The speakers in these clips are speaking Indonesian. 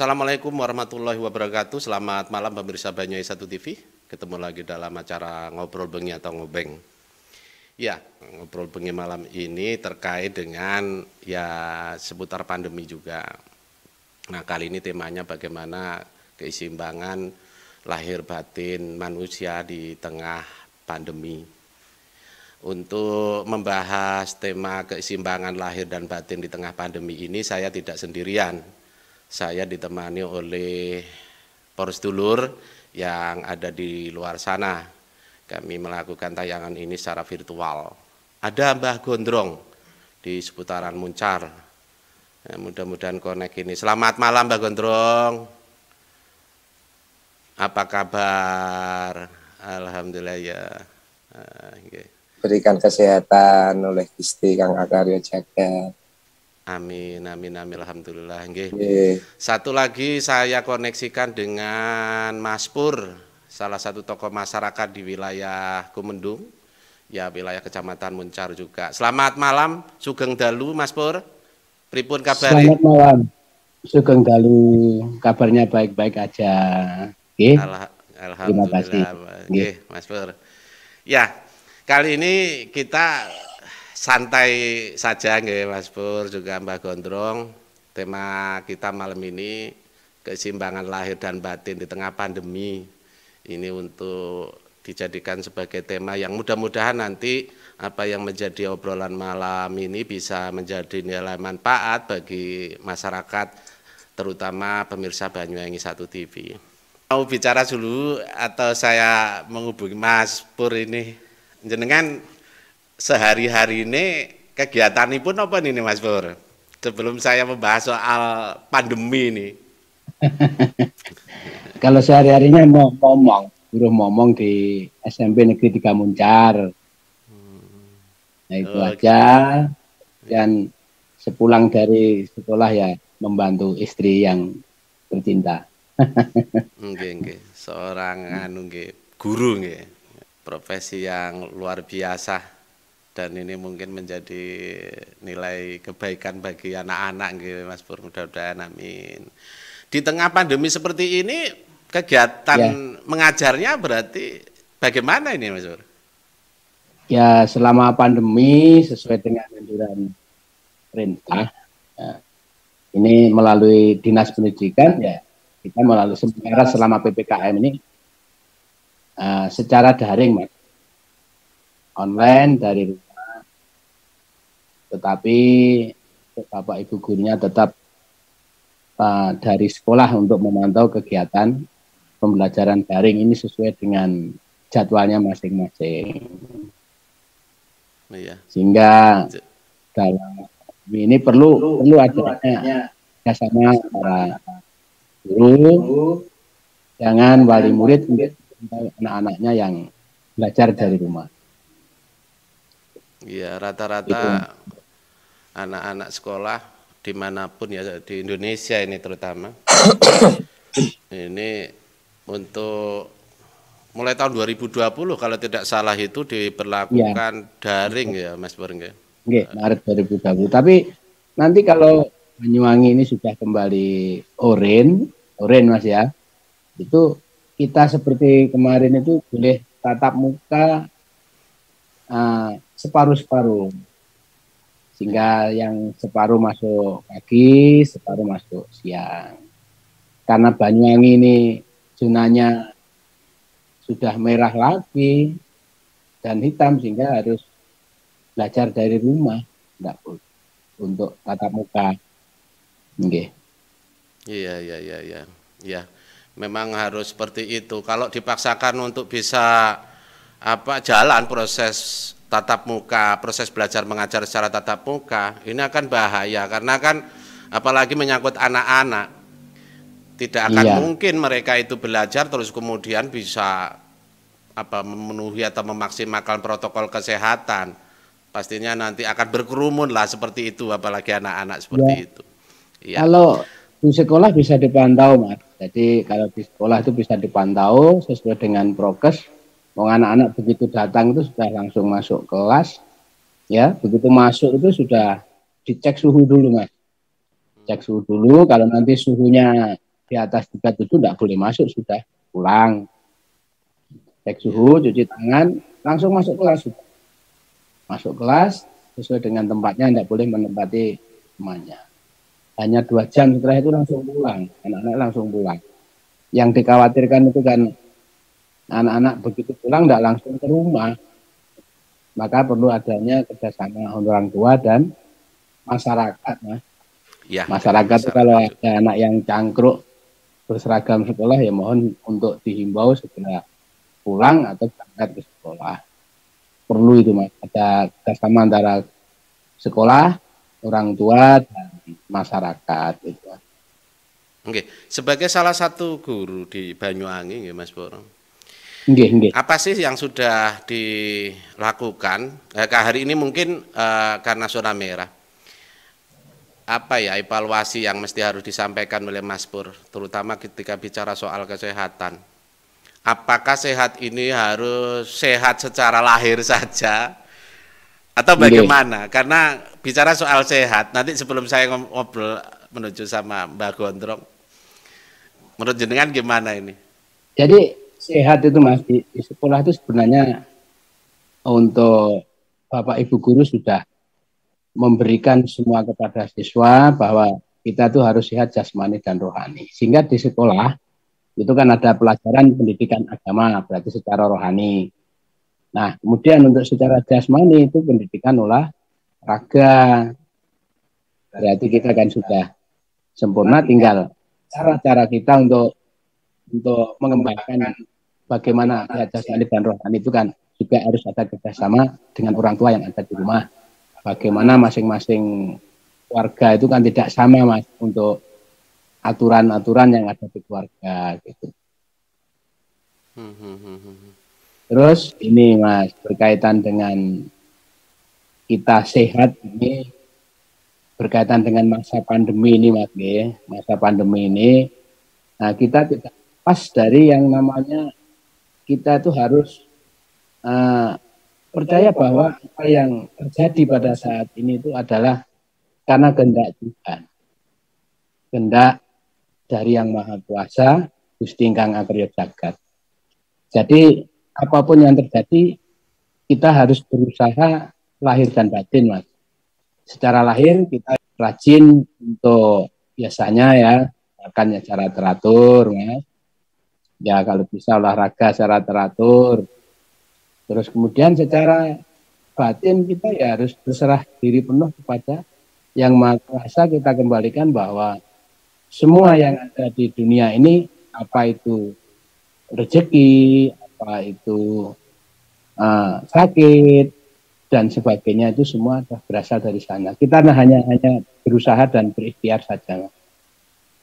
Assalamualaikum warahmatullahi wabarakatuh. Selamat malam pemirsa Banyuwangi 1 TV. Ketemu lagi dalam acara Ngobrol Bengi atau Ngobeng. Ya, Ngobrol Bengi malam ini terkait dengan ya seputar pandemi juga. Nah, kali ini temanya bagaimana keseimbangan lahir batin manusia di tengah pandemi. Untuk membahas tema keseimbangan lahir dan batin di tengah pandemi ini, saya tidak sendirian. Saya ditemani oleh poros dulur yang ada di luar sana. Kami melakukan tayangan ini secara virtual. Ada Mbah Gondrong di seputaran Muncar. Ya, mudah-mudahan connect ini. Selamat malam Mbah Gondrong. Apa kabar? Alhamdulillah ya. Berikan kesehatan oleh Gusti Kang Akarya Jagat. Amin, amin, amin, alhamdulillah. Satu lagi saya koneksikan dengan Mas Pur, salah satu tokoh masyarakat di wilayah Kumendung, ya wilayah Kecamatan Muncar juga. Selamat malam, Sugeng Dalu, Mas Pur. Pripun kabar? Selamat malam, Sugeng Dalu. Kabarnya baik-baik aja. Alhamdulillah. Mas Pur. Ya, kali ini kita santai saja nggih Mas Pur juga Mbah Gondrong. Tema kita malam ini keseimbangan lahir dan batin di tengah pandemi. Ini untuk dijadikan sebagai tema yang mudah-mudahan nanti apa yang menjadi obrolan malam ini bisa menjadi nilai manfaat bagi masyarakat, terutama pemirsa Banyuwangi 1 TV. Mau bicara dulu atau saya menghubungi Mas Pur ini? Jenengan sehari-hari ini kegiatan ini pun apa nih Mas Pur? Sebelum saya membahas soal pandemi ini. Kalau sehari-harinya ngomong di SMP Negeri 3 Muncar. Nah itu aja. Dan sepulang dari sekolah ya membantu istri yang tercinta. Nggih. Seorang guru nggih. Profesi yang luar biasa. Dan ini mungkin menjadi nilai kebaikan bagi anak-anak gitu Mas Pur, mudah-mudahan amin. Di tengah pandemi seperti ini kegiatan mengajarnya berarti bagaimana ini Mas Pur? Ya selama pandemi sesuai dengan anjuran perintah ini melalui Dinas Pendidikan ya kita melalui sementara selama PPKM ini secara daring Mas. Online dari rumah, tetapi Bapak Ibu gurunya tetap dari sekolah untuk memantau kegiatan pembelajaran daring ini sesuai dengan jadwalnya masing-masing. Sehingga dalam ini perlu adanya kerjasama para guru, jangan wali murid untuk anak-anaknya yang belajar dari rumah. Iya, rata-rata anak-anak sekolah dimanapun ya di Indonesia ini terutama ini untuk mulai tahun 2020 kalau tidak salah itu diberlakukan daring ya Mas Pur. Maret 2020. Tapi nanti kalau Banyuwangi ini sudah kembali oren Mas ya, itu kita seperti kemarin itu boleh tatap muka separuh-separuh, sehingga yang separuh masuk pagi, separuh masuk siang. Karena Banyuwangi ini zonanya sudah merah lagi dan hitam, sehingga harus belajar dari rumah, enggak boleh untuk tatap muka. Iya. Memang harus seperti itu. Kalau dipaksakan untuk bisa jalan proses tatap muka, proses belajar mengajar secara tatap muka, ini akan bahaya karena kan apalagi menyangkut anak-anak. Tidak akan mungkin mereka itu belajar terus kemudian bisa memenuhi atau memaksimalkan protokol kesehatan. Pastinya nanti akan berkerumun lah seperti itu, apalagi anak-anak seperti itu. Ya. Kalau di sekolah bisa dipantau Mas. Jadi kalau di sekolah itu bisa dipantau sesuai dengan prokes. Anak-anak begitu datang itu sudah langsung masuk kelas, ya begitu masuk itu sudah dicek suhu dulu Mas, cek suhu dulu. Kalau nanti suhunya di atas 37 tidak boleh masuk, sudah pulang. Cek suhu, cuci tangan, langsung masuk kelas. Masuk kelas sesuai dengan tempatnya, tidak boleh menempati temannya. Hanya 2 jam setelah itu langsung pulang, anak-anak langsung pulang. Yang dikhawatirkan itu kan anak-anak begitu pulang tidak langsung ke rumah, maka perlu adanya kerjasama orang tua dan masyarakat. Ya, masyarakat itu kalau ada anak yang cangkruk berseragam sekolah, ya mohon untuk dihimbau segera pulang atau berangkat ke sekolah. Perlu itu Mas, ada kerjasama antara sekolah, orang tua, dan masyarakat. Gitu. Oke, sebagai salah satu guru di Banyuwangi, ya Mas Pur. Apa sih yang sudah dilakukan? Hari ini mungkin karena zona merah. Apa ya evaluasi yang mesti harus disampaikan oleh Mas Pur, terutama ketika bicara soal kesehatan. Apakah sehat ini harus sehat secara lahir saja atau bagaimana? Karena bicara soal sehat, nanti sebelum saya ngobrol menuju sama Mbak Gondrong, menurut jenengan gimana ini? Jadi sehat itu Mas, di sekolah itu sebenarnya untuk Bapak Ibu guru sudah memberikan semua kepada siswa bahwa kita tuh harus sehat jasmani dan rohani. Sehingga di sekolah itu kan ada pelajaran pendidikan agama, berarti secara rohani. Nah, kemudian untuk secara jasmani itu pendidikan olahraga. Berarti kita kan sudah sempurna, tinggal cara-cara kita untuk mengembangkan bagaimana sehat jasmani dan rohani itu kan juga harus ada kerjasama dengan orang tua yang ada di rumah. Bagaimana masing-masing warga itu kan tidak sama Mas untuk aturan-aturan yang ada di keluarga gitu. Terus ini Mas, berkaitan dengan kita sehat ini, berkaitan dengan masa pandemi ini Mas, masa pandemi ini, nah kita tidak pas dari yang namanya kita itu harus percaya bahwa apa yang terjadi pada saat ini itu adalah karena kehendak Tuhan. Kehendak dari Yang Maha Kuasa, Gusti Ingkang Akarya Jagat. Jadi apapun yang terjadi, kita harus berusaha lahir dan batin, Mas. Secara lahir kita rajin untuk biasanya ya makannya secara teratur, Mas. Ya kalau bisa olahraga secara teratur. Terus kemudian secara batin kita ya harus berserah diri penuh kepada Yang Maha Kuasa, kita kembalikan bahwa semua yang ada di dunia ini, apa itu rezeki, apa itu sakit, dan sebagainya, itu semua berasal dari sana. Kita hanya berusaha dan berikhtiar saja.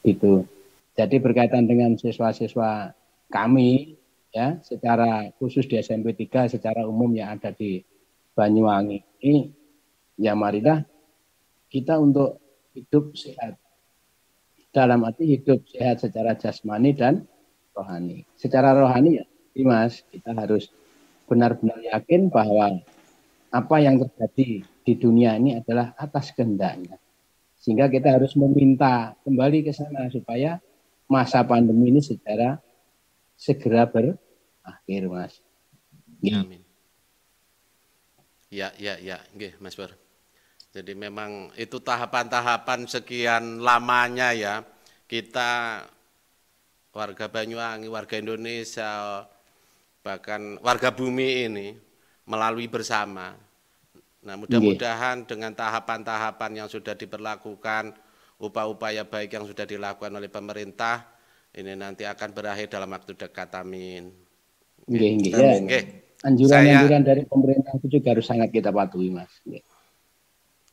Gitu. Jadi berkaitan dengan siswa-siswa kami, ya, secara khusus di SMP 3 secara umum yang ada di Banyuwangi ini, ya marilah kita untuk hidup sehat. Dalam arti hidup sehat secara jasmani dan rohani. Secara rohani ya, Mas, kita harus benar-benar yakin bahwa apa yang terjadi di dunia ini adalah atas kehendaknya. Sehingga kita harus meminta kembali ke sana supaya masa pandemi ini segera berakhir, Mas. Amin. Ya, Mas Pur. Jadi memang itu tahapan-tahapan sekian lamanya ya kita warga Banyuwangi, warga Indonesia, bahkan warga bumi ini melalui bersama. Nah mudah-mudahan dengan tahapan-tahapan yang sudah diberlakukan, upaya-upaya baik yang sudah dilakukan oleh pemerintah, ini nanti akan berakhir dalam waktu dekat, amin. Anjuran-anjuran dari pemerintah itu juga harus sangat kita patuhi, Mas.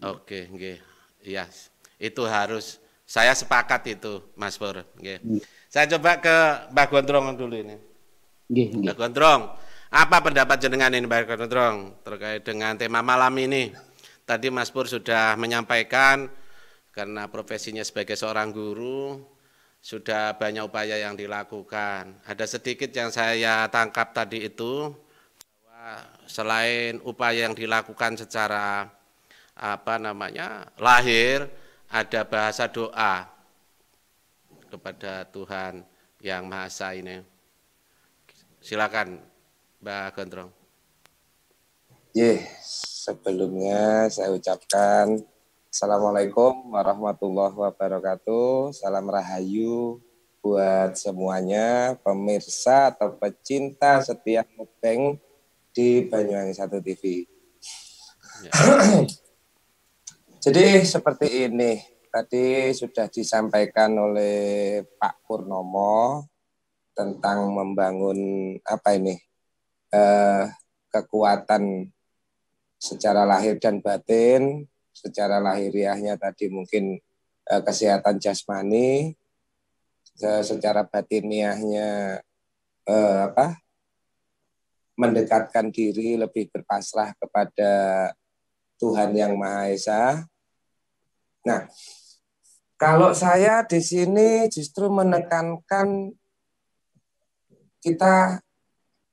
Oke, iya, itu harus, saya sepakat itu, Mas Pur. Saya coba ke Mbak Gondrong dulu ini. Mbak Gondrong, apa pendapat jenengan ini Mbak Gondrong terkait dengan tema malam ini? Tadi Mas Pur sudah menyampaikan karena profesinya sebagai seorang guru sudah banyak upaya yang dilakukan. Ada sedikit yang saya tangkap tadi itu bahwa selain upaya yang dilakukan secara lahir, ada bahasa doa. kepada Tuhan yang Maha Esa ini. Silakan Mbak Gondrong. Sebelumnya saya ucapkan Assalamualaikum warahmatullahi wabarakatuh. Salam rahayu buat semuanya, pemirsa atau pecinta setiap mukbang di Banyuwangi 1 TV. Ya. Jadi seperti ini, tadi sudah disampaikan oleh Pak Purnomo tentang membangun kekuatan secara lahir dan batin. Secara lahiriahnya tadi mungkin kesehatan jasmani, secara batiniahnya mendekatkan diri, lebih berpasrah kepada Tuhan yang Maha Esa. Nah, kalau saya di sini justru menekankan kita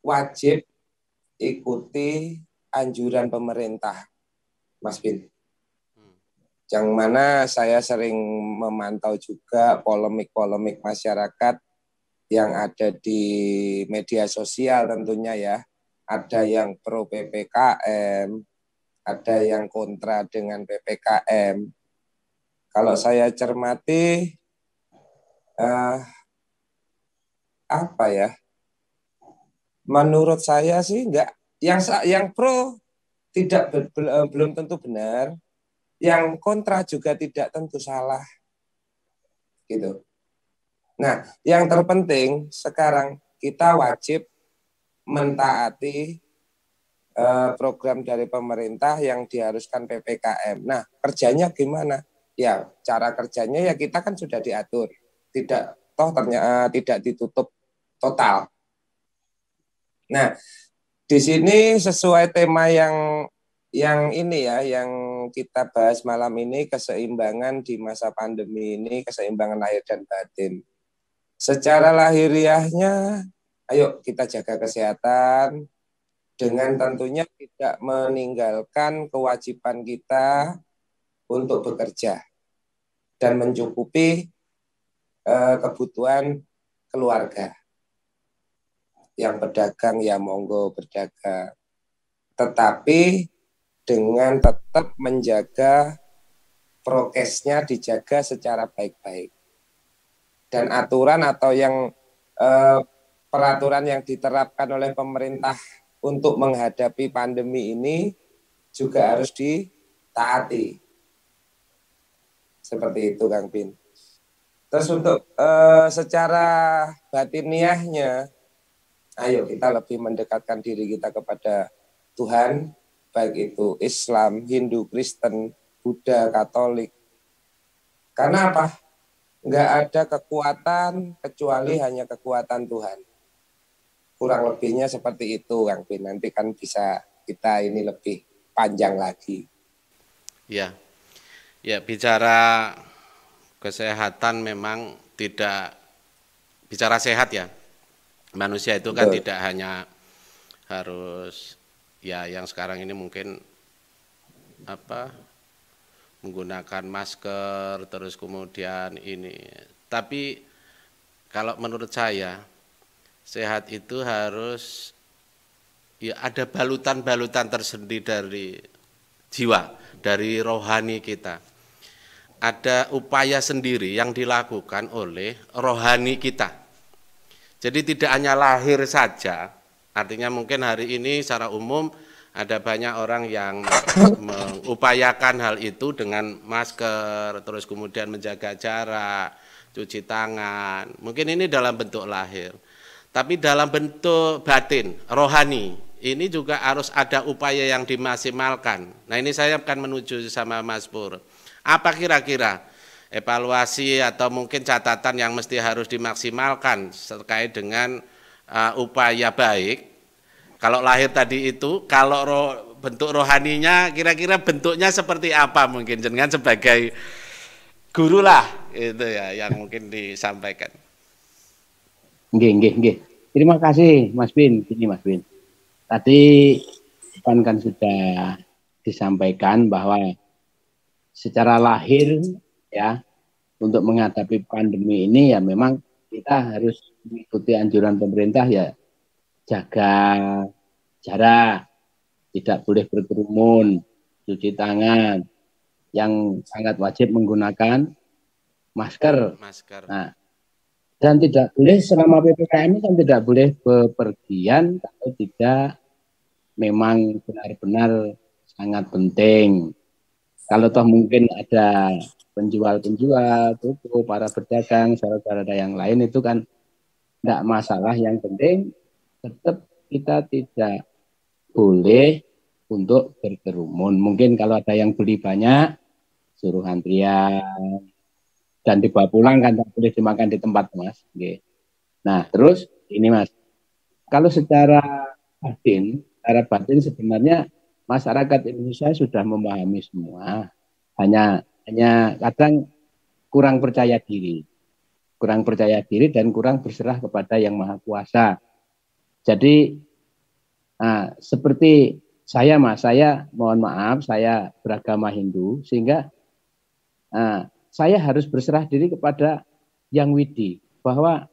wajib ikuti anjuran pemerintah, Mas Bin. Yang mana saya sering memantau juga polemik-polemik masyarakat yang ada di media sosial tentunya ya. Ada yang pro PPKM, ada yang kontra dengan PPKM. Kalau saya cermati, menurut saya sih enggak. Yang pro belum tentu benar, yang kontra juga tidak tentu salah, gitu. Nah, yang terpenting sekarang kita wajib mentaati program dari pemerintah yang diharuskan PPKM. Nah, kerjanya gimana? Ya, cara kerjanya ya kita kan sudah diatur, tidak ditutup total. Nah, di sini sesuai tema yang ini ya, yang kita bahas malam ini, keseimbangan di masa pandemi ini, keseimbangan lahir dan batin. Secara lahiriahnya, ayo kita jaga kesehatan dengan tentunya tidak meninggalkan kewajiban kita untuk bekerja dan mencukupi kebutuhan keluarga. Yang berdagang ya monggo berdagang, tetapi dengan tetap menjaga prokesnya dijaga secara baik-baik, dan aturan atau yang peraturan yang diterapkan oleh pemerintah untuk menghadapi pandemi ini juga harus ditaati. Seperti itu Kang Bin. Terus untuk secara batiniahnya, ayo kita lebih mendekatkan diri kita kepada Tuhan, baik itu Islam, Hindu, Kristen, Buddha, Katolik. Karena apa? Nggak ada kekuatan kecuali hanya kekuatan Tuhan. Kurang lebihnya seperti itu, Kang Bin. Nanti kan bisa kita ini lebih panjang lagi. Ya, bicara kesehatan memang tidak bicara sehat ya. Manusia itu kan tidak hanya harus ya yang sekarang ini mungkin menggunakan masker terus kemudian ini. Tapi kalau menurut saya sehat itu harus ya ada balutan-balutan tersendiri dari jiwa, dari rohani kita. Ada upaya sendiri yang dilakukan oleh rohani kita. Jadi tidak hanya lahir saja, artinya mungkin hari ini secara umum ada banyak orang yang mengupayakan hal itu dengan masker, terus kemudian menjaga jarak, cuci tangan. Mungkin ini dalam bentuk lahir. Tapi dalam bentuk batin, rohani, ini juga harus ada upaya yang dimaksimalkan. Nah ini saya akan menuju sama Mas Pur. Apa kira-kira evaluasi atau mungkin catatan yang mesti harus dimaksimalkan terkait dengan upaya baik? Kalau lahir tadi itu, kalau bentuk rohaninya kira-kira bentuknya seperti apa mungkin dengan sebagai guru lah itu ya yang mungkin disampaikan. Nggih. Terima kasih Mas Bin. Ini Mas Bin. Tadi kan sudah disampaikan bahwa secara lahir ya untuk menghadapi pandemi ini ya memang kita harus mengikuti anjuran pemerintah ya, jaga jarak, tidak boleh berkerumun, cuci tangan, yang sangat wajib menggunakan masker. Nah, dan tidak boleh selama PPKM ini kan tidak boleh bepergian kalau tidak memang benar-benar sangat penting. Kalau toh mungkin ada penjual-penjual, toko, para pedagang, saudara-saudara yang lain itu kan tidak masalah. Yang penting tetap kita tidak boleh untuk berkerumun. Mungkin kalau ada yang beli banyak, suruh antrian. Dan dibawa pulang kan tidak boleh dimakan di tempat, Mas. Nah, terus ini Mas, kalau secara batin sebenarnya masyarakat Indonesia sudah memahami semua. Hanya kadang kurang percaya diri dan kurang berserah kepada Yang Maha Kuasa. Jadi seperti saya Mas, saya mohon maaf, saya beragama Hindu sehingga saya harus berserah diri kepada Yang Widi bahwa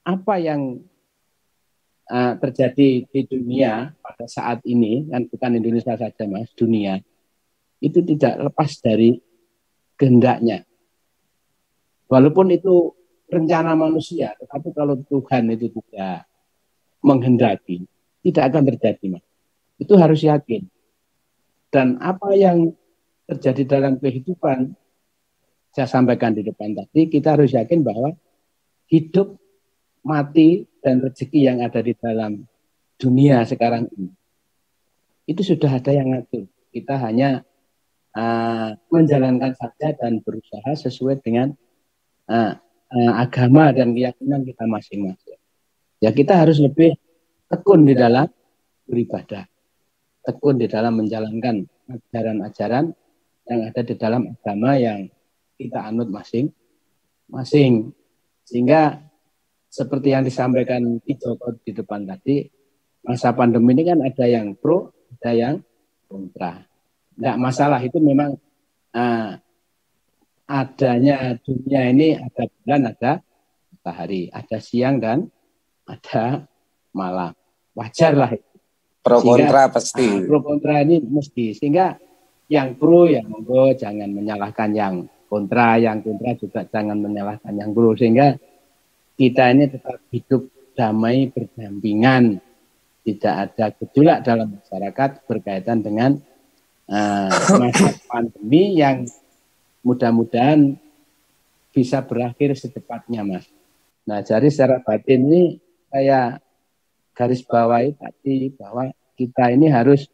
apa yang terjadi di dunia pada saat ini, kan bukan Indonesia saja Mas, dunia itu tidak lepas dari kehendaknya. Walaupun itu rencana manusia, tetapi kalau Tuhan itu tidak menghendaki, tidak akan terjadi Mas. Itu harus yakin. Dan apa yang terjadi dalam kehidupan, saya sampaikan di depan tadi, kita harus yakin bahwa hidup, mati, dan rezeki yang ada di dalam dunia sekarang ini, itu sudah ada yang ngatur. Kita hanya menjalankan saja dan berusaha sesuai dengan agama dan keyakinan kita masing-masing. Ya kita harus lebih tekun di dalam beribadah, tekun di dalam menjalankan ajaran-ajaran yang ada di dalam agama yang kita anut masing-masing. Sehingga seperti yang disampaikan Ki Joko di depan tadi, masa pandemi ini kan ada yang pro, ada yang kontra. Enggak masalah, itu memang adanya dunia ini ada bulan, ada matahari, ada siang dan ada malam. Wajar lah itu. Pro kontra pasti. Pro kontra ini mesti. Sehingga yang pro ya monggo jangan menyalahkan yang kontra juga jangan menyalahkan yang pro, sehingga kita ini tetap hidup damai berdampingan, tidak ada gejolak dalam masyarakat berkaitan dengan masa pandemi yang mudah-mudahan bisa berakhir secepatnya Mas. Nah jadi secara batin ini saya garis bawahi tadi bahwa kita ini harus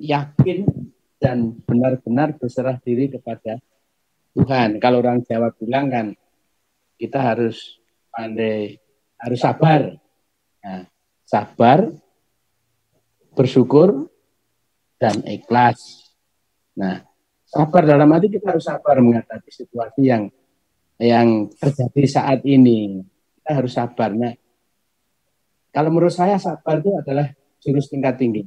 yakin dan benar-benar berserah diri kepada Tuhan. Kalau orang Jawa bilang kan kita harus pandai, harus sabar. Nah, sabar, bersyukur, dan ikhlas. Nah, sabar dalam arti kita harus sabar menghadapi situasi yang terjadi saat ini. Kita harus sabar. Nah, kalau menurut saya sabar itu adalah jurus tingkat tinggi.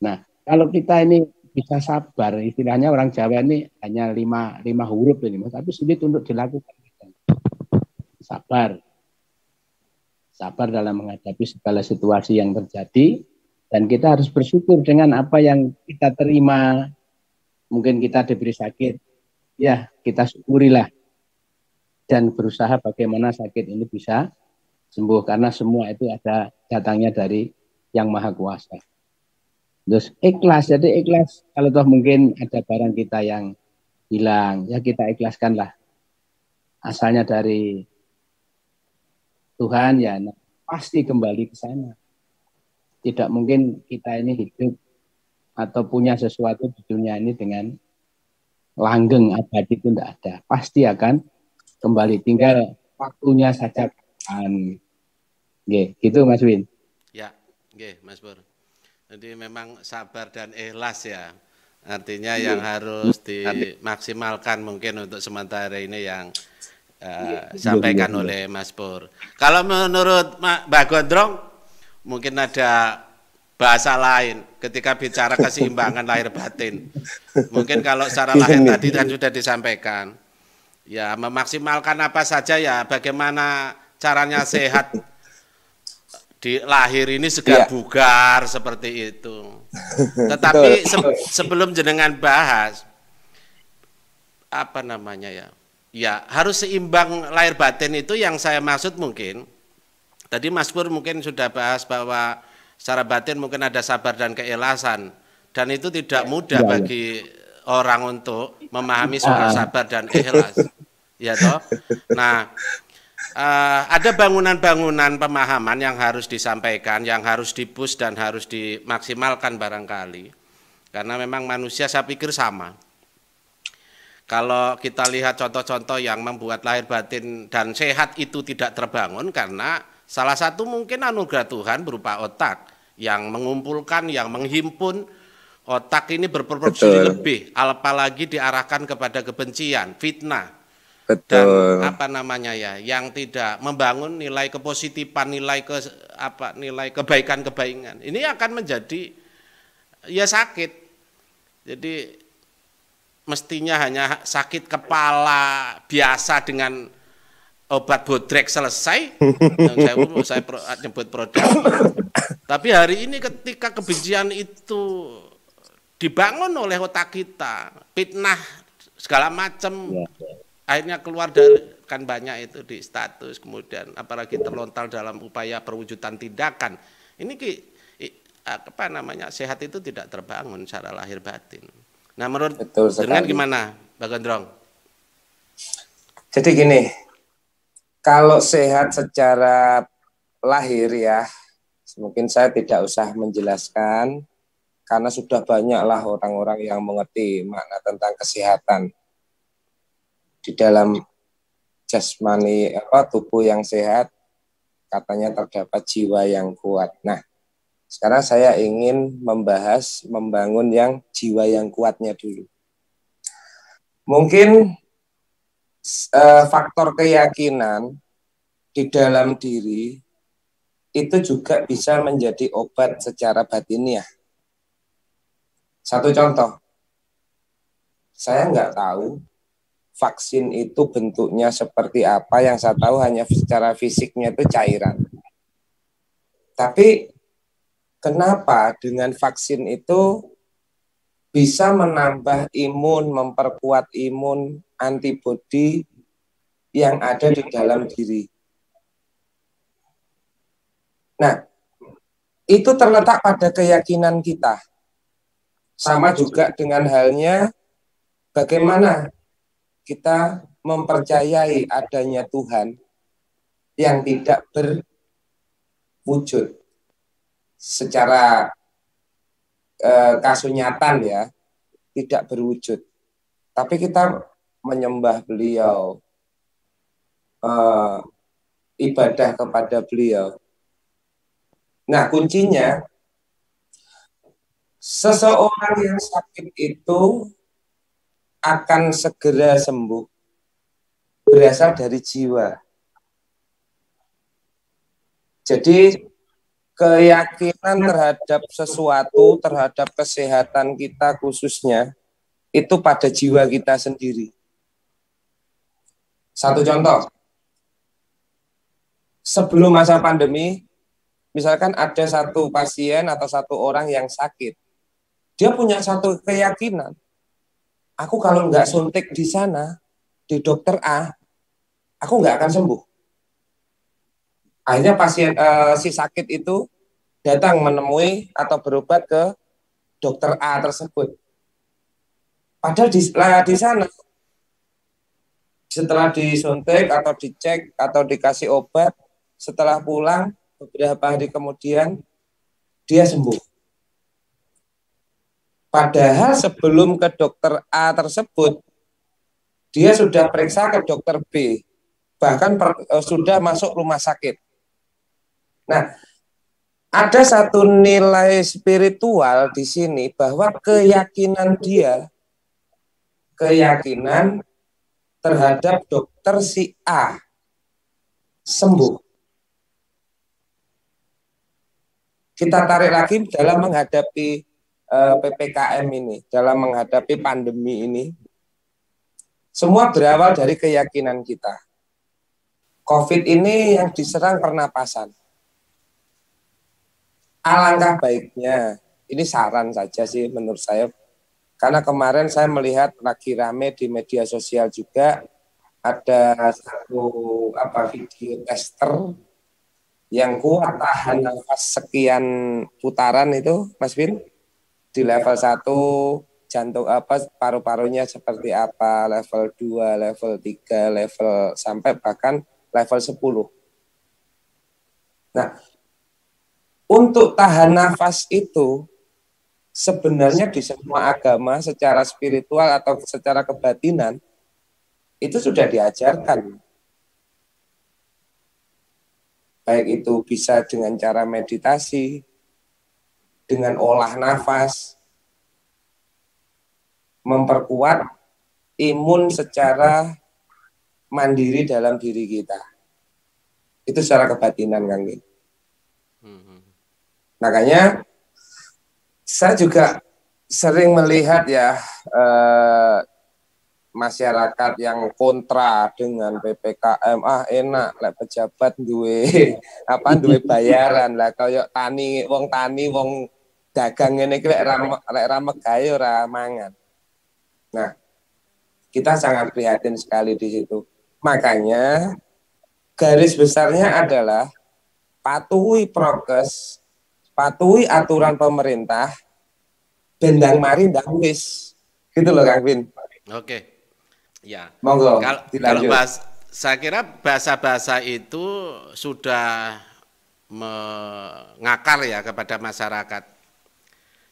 Nah, kalau kita ini bisa sabar, istilahnya orang Jawa ini hanya lima huruf ini, tapi sulit untuk dilakukan. Sabar dalam menghadapi segala situasi yang terjadi, dan kita harus bersyukur dengan apa yang kita terima. Mungkin kita diberi sakit, ya kita syukurilah dan berusaha bagaimana sakit ini bisa sembuh, karena semua itu ada datangnya dari Yang Maha Kuasa. Terus ikhlas, jadi ikhlas kalau toh mungkin ada barang kita yang hilang, ya kita ikhlaskanlah. Asalnya dari Tuhan ya, nah, pasti kembali ke sana. Tidak mungkin kita ini hidup atau punya sesuatu di dunia ini dengan langgeng abadi, itu tidak ada. Pasti akan kembali, tinggal waktunya saja kapan. Gitu Mas Win. Ya, Mas Pur. Jadi memang sabar dan ikhlas ya. Artinya yang harus dimaksimalkan mungkin untuk sementara ini yang sampaikan oleh Mas Pur. Kalau menurut Mbak Gondrong mungkin ada bahasa lain ketika bicara keseimbangan lahir batin. Mungkin kalau secara lahir tadi kan sudah disampaikan. Ya, memaksimalkan apa saja ya, bagaimana caranya sehat di lahir ini segar bugar seperti itu. Tetapi sebelum jenengan bahas apa namanya ya, ya harus seimbang lahir batin itu yang saya maksud mungkin. Tadi Mas Pur mungkin sudah bahas bahwa secara batin mungkin ada sabar dan keikhlasan, dan itu tidak mudah bagi orang untuk memahami soal sabar dan ikhlas. Ya toh. Nah, ada bangunan-bangunan pemahaman yang harus disampaikan, yang harus dipus dan harus dimaksimalkan barangkali. Karena memang manusia saya pikir sama. Kalau kita lihat contoh-contoh yang membuat lahir batin dan sehat itu tidak terbangun karena salah satu mungkin anugerah Tuhan berupa otak yang mengumpulkan, yang menghimpun. Otak ini berproporsi lebih, apalagi diarahkan kepada kebencian, fitnah. Dan apa namanya ya, yang tidak membangun nilai kepositifan, nilai kebaikan-kebaikan. Ini akan menjadi ya sakit. Jadi mestinya hanya sakit kepala biasa dengan obat bodrek selesai. Saya nyebut produk. Tapi hari ini ketika kebencian itu dibangun oleh otak kita, fitnah segala macam. Akhirnya keluar dari kan banyak itu di status, kemudian apalagi terlontar dalam upaya perwujudan tindakan. Ini apa namanya, sehat itu tidak terbangun secara lahir batin. Nah, menurut dengan gimana, Pak Gondrong? Jadi gini, kalau sehat secara lahir ya, mungkin saya tidak usah menjelaskan karena sudah banyaklah orang-orang yang mengerti makna tentang kesehatan. Di dalam jasmani tubuh yang sehat katanya terdapat jiwa yang kuat. Nah, sekarang saya ingin membahas membangun yang jiwa yang kuatnya dulu. Mungkin faktor keyakinan di dalam diri itu juga bisa menjadi obat secara batiniah. Satu contoh, saya nggak tahu vaksin itu bentuknya seperti apa, yang saya tahu hanya secara fisiknya itu cairan. Tapi kenapa dengan vaksin itu bisa menambah imun, memperkuat imun, antibodi yang ada di dalam diri. Nah, itu terletak pada keyakinan kita. Sama juga dengan halnya bagaimana kita mempercayai adanya Tuhan yang tidak berwujud secara kasunyatan ya, tidak berwujud. Tapi kita menyembah beliau, ibadah kepada beliau. Nah, kuncinya seseorang yang sakit itu akan segera sembuh berasal dari jiwa. Jadi keyakinan terhadap sesuatu, terhadap kesehatan kita khususnya, itu pada jiwa kita sendiri. Satu contoh, sebelum masa pandemi, misalkan ada satu pasien atau satu orang yang sakit, dia punya satu keyakinan, aku kalau nggak suntik di sana, di dokter A, aku nggak akan sembuh. Akhirnya pasien si sakit itu datang menemui atau berobat ke dokter A tersebut. Padahal di sana, setelah disuntik atau dicek atau dikasih obat, setelah pulang beberapa hari kemudian dia sembuh. Padahal sebelum ke dokter A tersebut, dia sudah periksa ke dokter B, bahkan sudah masuk rumah sakit. Nah, ada satu nilai spiritual di sini bahwa keyakinan dia, keyakinan terhadap dokter si A sembuh. Kita tarik lagi dalam menghadapi PPKM ini, dalam menghadapi pandemi ini. Semua berawal dari keyakinan kita. COVID ini yang diserang pernapasan. Alangkah baiknya, ini saran saja sih menurut saya, karena kemarin saya melihat lagi rame di media sosial juga, ada satu video tester yang kuat tahan nafas sekian putaran itu, Mas Bin, di level 1 jantung paru-parunya seperti apa, level 2, level 3, level sampai bahkan level 10. Nah, untuk tahan nafas itu sebenarnya di semua agama secara spiritual atau secara kebatinan itu sudah diajarkan. Baik itu bisa dengan cara meditasi, dengan olah nafas, memperkuat imun secara mandiri dalam diri kita. Itu secara kebatinan, Kang. Makanya saya juga sering melihat ya masyarakat yang kontra dengan PPKM, enak lek pejabat duwe bayaran lah kaya wong dagang ngene iki lek ra megawe ora mangan. Nah, kita sangat prihatin sekali di situ. Makanya garis besarnya adalah patuhi prokes, patuhi aturan pemerintah, bendang mari ndang wis. Gitu loh Kang Vin. Oke. Ya, monggo kalau saya kira bahasa-bahasa itu sudah mengakar ya kepada masyarakat.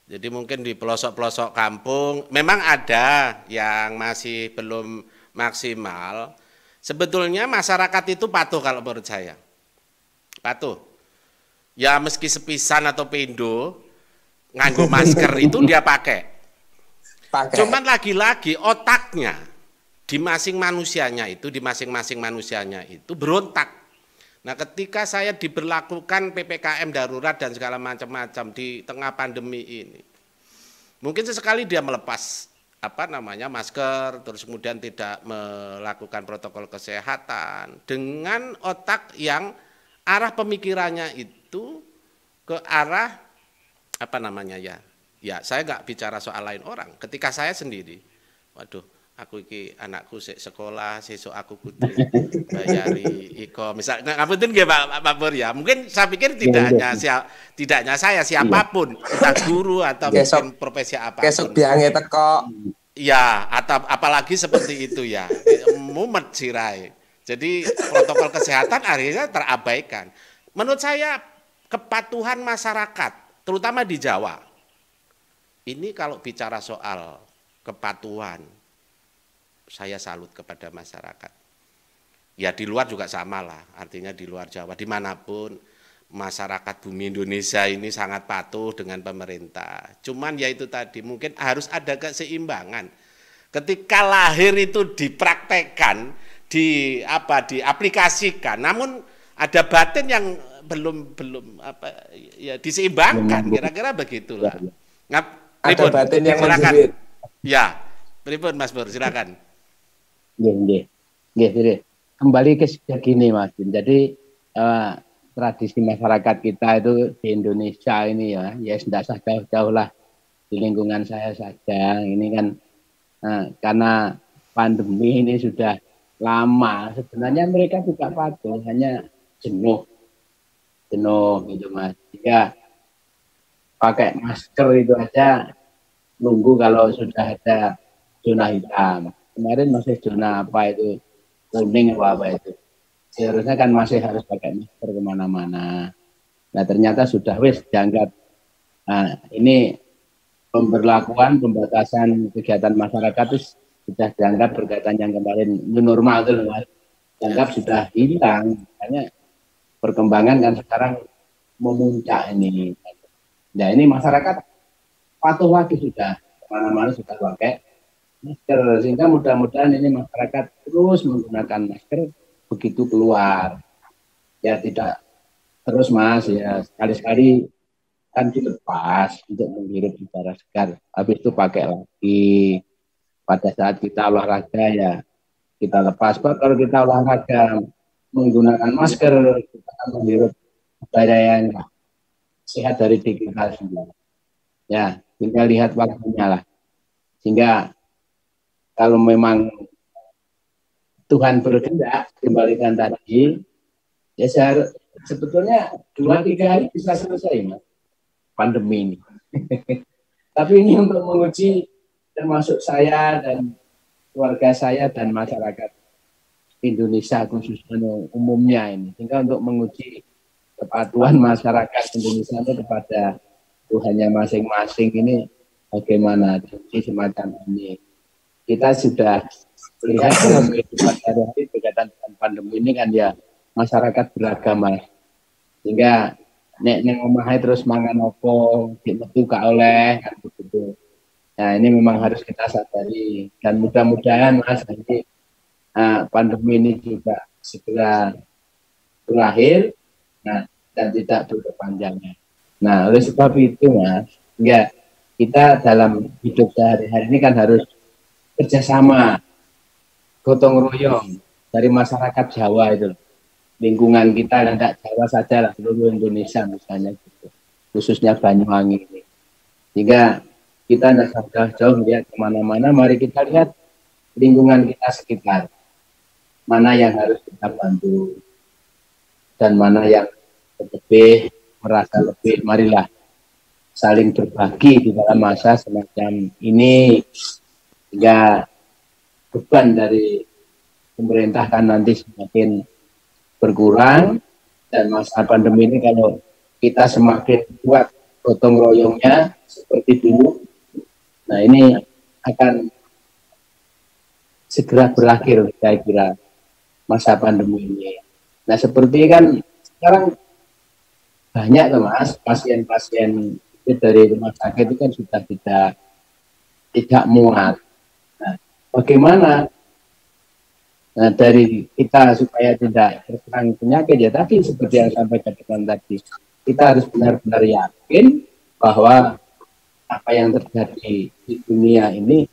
Jadi mungkin di pelosok-pelosok kampung memang ada yang masih belum maksimal. Sebetulnya masyarakat itu patuh kalau menurut saya. Patuh. Ya meski sepisan atau pendo, nganggo masker itu dia pakai. Cuman lagi-lagi otaknya di masing manusianya itu berontak. Nah, ketika saya diberlakukan PPKM darurat dan segala macam-macam di tengah pandemi ini, mungkin sesekali dia melepas masker, terus kemudian tidak melakukan protokol kesehatan dengan otak yang arah pemikirannya itu ke arah ya saya nggak bicara soal lain orang. Ketika saya sendiri, waduh, aku iki anakku sekolah, sesuk aku kudu bayari iko. Misalnya ngapunten nggih Pak Pur ya. Mungkin saya pikir tidak hanya saya, siapapun, entah guru atau mungkin profesi apapun. Kesuk biange teko. Ya, atau apalagi seperti itu ya. Mumet sirai. Jadi protokol kesehatan akhirnya terabaikan. Menurut saya kepatuhan masyarakat, terutama di Jawa. Ini kalau bicara soal kepatuhan, saya salut kepada masyarakat. Ya di luar juga sama lah, artinya di luar Jawa, dimanapun masyarakat bumi Indonesia ini sangat patuh dengan pemerintah. Cuman ya itu tadi, mungkin harus ada keseimbangan. Ketika lahir itu dipraktekkan, diaplikasikan, namun ada batin yang belum diseimbangkan, kira-kira begitulah. Ada batin yang menjerit. Ya, pripun Mas Pur, silakan. Nggih. Kembali ke gini Mas. Jadi tradisi masyarakat kita itu di Indonesia ini ya tidak usah jauh-jauh lah, di lingkungan saya saja. Ini kan karena pandemi ini sudah lama, sebenarnya mereka juga patuh, hanya jenuh gitu Mas. Jika pakai masker itu aja nunggu kalau sudah ada zona hitam. Kemarin masih zona apa itu, kuning apa itu. Seharusnya kan masih harus pakai masker kemana-mana. Nah ternyata sudah dianggap ini pemberlakuan pembatasan kegiatan masyarakat itu sudah dianggap berkaitan yang kemarin new normal itu Mas. Dianggap sudah hilang. Makanya perkembangan kan sekarang memuncak ini. Nah ini masyarakat patuh lagi sudah, kemana-mana sudah pakai masker, sehingga mudah-mudahan ini masyarakat terus menggunakan masker begitu keluar. Ya tidak terus Mas, ya sekali-sekali kan dilepas untuk menghirup udara segar, habis itu pakai lagi. Pada saat kita olahraga ya kita lepas. Kalau kita olahraga menggunakan masker, kita akan menghirup udara yang sehat dari diri kita sendiri. Ya, tinggal lihat waktunya lah. Sehingga kalau memang Tuhan berkehendak, kembalikan tadi, ya sebetulnya 2-3 hari bisa selesai, Mas, pandemi ini. Tapi ini untuk menguji termasuk saya dan keluarga saya dan masyarakat Indonesia khususnya umumnya ini. Sehingga untuk menguji kepatuhan masyarakat Indonesia itu kepada Tuhannya masing-masing ini bagaimana di semacam ini. Kita sudah lihat dalam kehidupan sehari-hari berkaitan dengan pandemi ini kan ya masyarakat beragama. Sehingga nek neng omahe terus mangan opo, metu gak oleh kan begitu. Nah, ini memang harus kita sadari dan mudah-mudahan Mas nanti pandemi ini juga segera berakhir, nah, dan tidak berkepanjangan. Nah, oleh sebab itu, Mas, ya kita dalam hidup sehari-hari ini kan harus kerjasama, gotong royong dari masyarakat Jawa itu, lingkungan kita, tidak Jawa saja lah, seluruh Indonesia misalnya, gitu. Khususnya Banyuwangi ini. Sehingga kita tidak jauh melihat kemana-mana, mari kita lihat lingkungan kita sekitar, mana yang harus kita bantu, dan mana yang lebih merasa lebih, marilah saling berbagi di dalam masa semacam ini, sehingga beban dari pemerintah kan nanti semakin berkurang, dan masa pandemi ini kalau kita semakin kuat gotong royongnya seperti dulu, nah ini akan segera berakhir saya kira masa pandemi ini. Nah seperti kan sekarang banyak tuh Mas, pasien-pasien dari rumah sakit itu kan sudah tidak muat. Nah, bagaimana dari kita supaya tidak terserang penyakit ya tadi seperti yang sampai katakan tadi, kita harus benar-benar yakin bahwa apa yang terjadi di dunia ini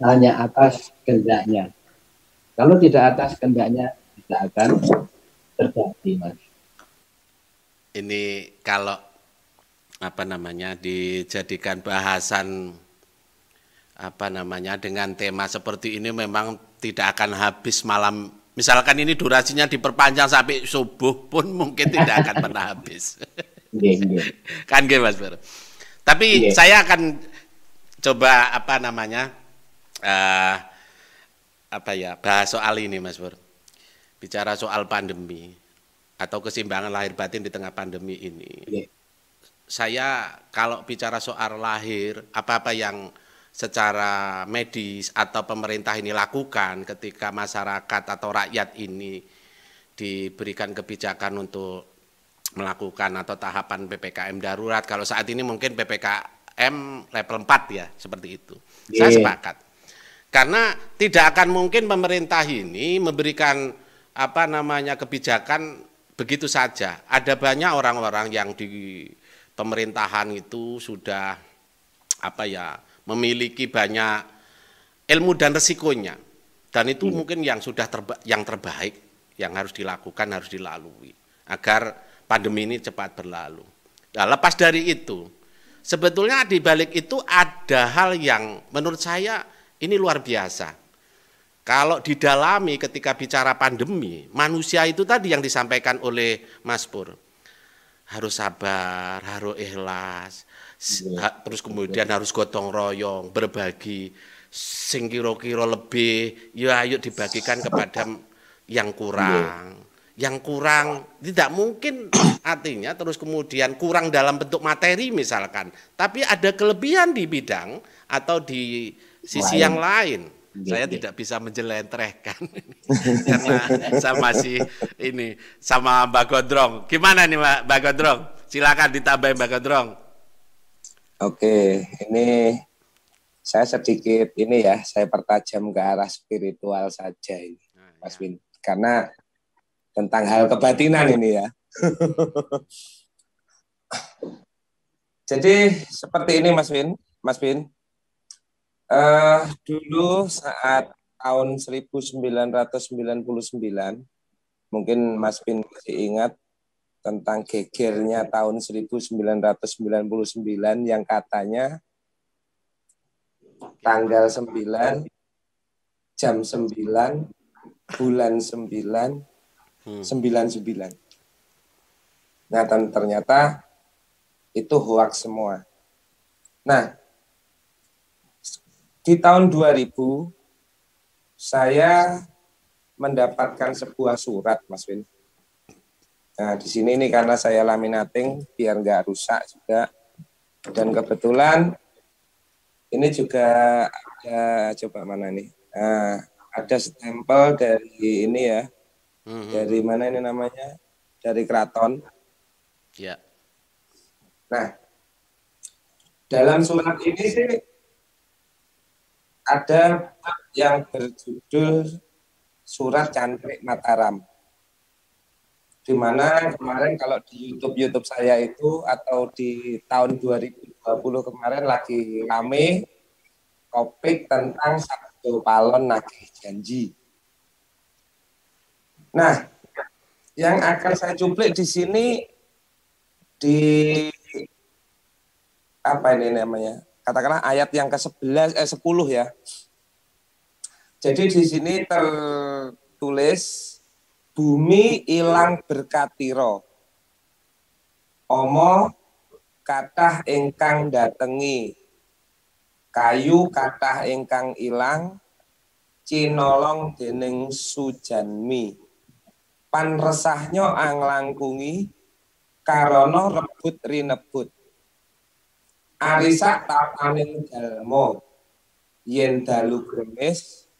hanya atas kehendaknya. Kalau tidak atas kehendaknya tidak akan terjadi, Mas. Ini kalau dijadikan bahasan dengan tema seperti ini memang tidak akan habis malam. Misalkan ini durasinya diperpanjang sampai subuh pun mungkin tidak akan pernah habis. Kan gitu Mas Bro. Tapi saya akan coba bahas soal ini Mas Bro. Bicara soal pandemi atau keseimbangan lahir batin di tengah pandemi ini. Saya kalau bicara soal lahir, apa-apa yang secara medis atau pemerintah ini lakukan ketika masyarakat atau rakyat ini diberikan kebijakan untuk melakukan atau tahapan PPKM darurat. Kalau saat ini mungkin PPKM level 4 ya, seperti itu. Saya sepakat. Karena tidak akan mungkin pemerintah ini memberikan kebijakan begitu saja. Ada banyak orang-orang yang di pemerintahan itu sudah memiliki banyak ilmu dan resikonya, dan itu mungkin yang sudah yang terbaik yang harus dilakukan, harus dilalui agar pandemi ini cepat berlalu. Nah, lepas dari itu, sebetulnya di balik itu ada hal yang menurut saya ini luar biasa. Kalau didalami ketika bicara pandemi, manusia itu tadi yang disampaikan oleh Mas Pur, harus sabar, harus ikhlas, terus kemudian harus gotong royong, berbagi, sing kira-kira lebih, ya ayo dibagikan kepada yang kurang. Yang kurang tidak mungkin artinya terus kemudian kurang dalam bentuk materi misalkan, tapi ada kelebihan di bidang atau di sisi yang lain. Saya tidak bisa menjelentrehkan karena saya masih ini sama Mbak Gondrong. Gimana nih Mbak Gondrong? Silakan ditambahin Mbak Gondrong. Oke, ini saya sedikit saya pertajam ke arah spiritual saja ini, Mas Win. Karena tentang hal kebatinan ini ya. Jadi seperti ini Mas Win. Dulu saat tahun 1999, mungkin Mas Pin masih ingat tentang gegernya tahun 1999 yang katanya tanggal 9, jam 9, bulan 9, 99. Nah, ternyata itu hoax semua. Nah, di tahun 2000 saya mendapatkan sebuah surat, Mas Win. Nah, di sini nih karena saya laminating biar nggak rusak juga. Dan kebetulan ini juga ada, coba mana nih? Nah, ada stempel dari ini ya. Dari mana ini namanya? Dari keraton. Ya. Nah, dalam surat ini sih ada yang berjudul Surat Cangkrik Mataram. Di mana kemarin kalau di YouTube saya itu atau di tahun 2020 kemarin lagi rame topik tentang Sabdo Palon Nagih Janji. Nah, yang akan saya cuplik di sini di apa ini namanya? Katakanlah ayat yang ke-10 ya. Jadi di sini tertulis bumi ilang berkatiro. Omo kathah ingkang datengi. Kayu kathah ingkang ilang cinolong dening sujanmi. Pan resahnya anglangkungi karono rebut rinebut. Arisak tapaning dalmo yen dalu gremes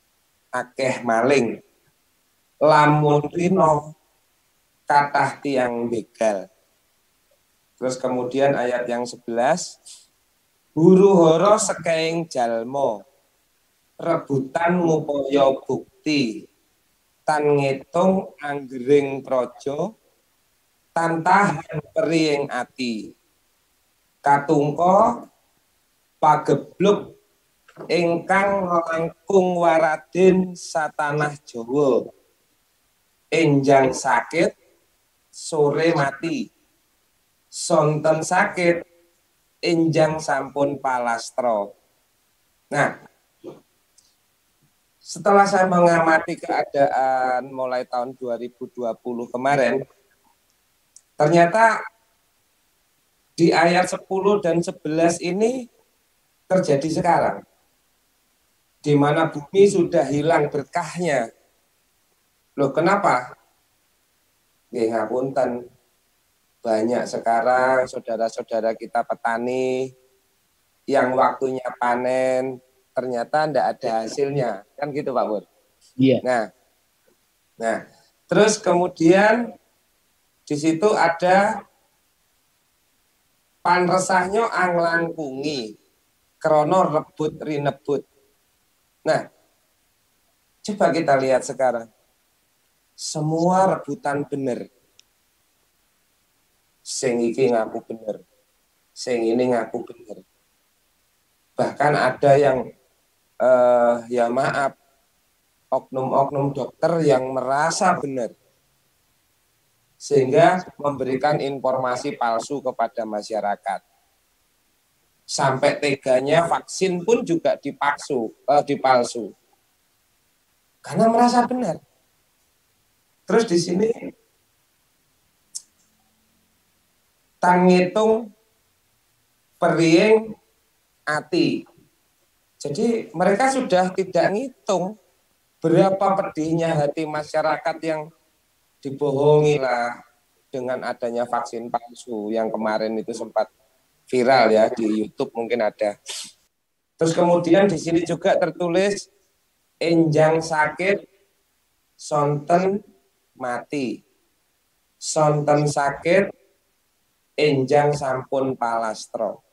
akeh maling. Lamun rino kathah tiang begal. Terus kemudian ayat yang 11, huru horo sekeing jalmo rebutan ngupaya bukti tan ngitung anggering projo tantahan periing ati katungko pagebluk ingkang langkung waradin satanah Jawa enjang sakit sore mati sonten sakit enjang sampun palastro. Nah, setelah saya mengamati keadaan mulai tahun 2020 kemarin, ternyata di ayat 10 dan 11 ini terjadi sekarang. Di mana bumi sudah hilang berkahnya. Loh, kenapa? Nggih ngapunten. Banyak sekarang saudara-saudara kita petani yang waktunya panen ternyata tidak ada hasilnya, kan gitu Pak Bur? Iya. Nah, terus kemudian di situ ada panresahnya anglangkungi krono rebut rinebut. Nah, coba kita lihat sekarang. Semua rebutan bener. Sing iki ngaku bener. Sing ini ngaku bener. Bahkan ada yang ya maaf, oknum-oknum dokter yang merasa benar. Sehingga memberikan informasi palsu kepada masyarakat. Sampai teganya vaksin pun juga dipalsu. Karena merasa benar. Terus di sini tang ngitung periing ati. Jadi mereka sudah tidak ngitung berapa pedihnya hati masyarakat yang dibohongi lah dengan adanya vaksin palsu yang kemarin itu sempat viral ya di YouTube mungkin ada. Terus kemudian di sini juga tertulis enjang sakit sonten mati. Sonten sakit enjang sampun palastro.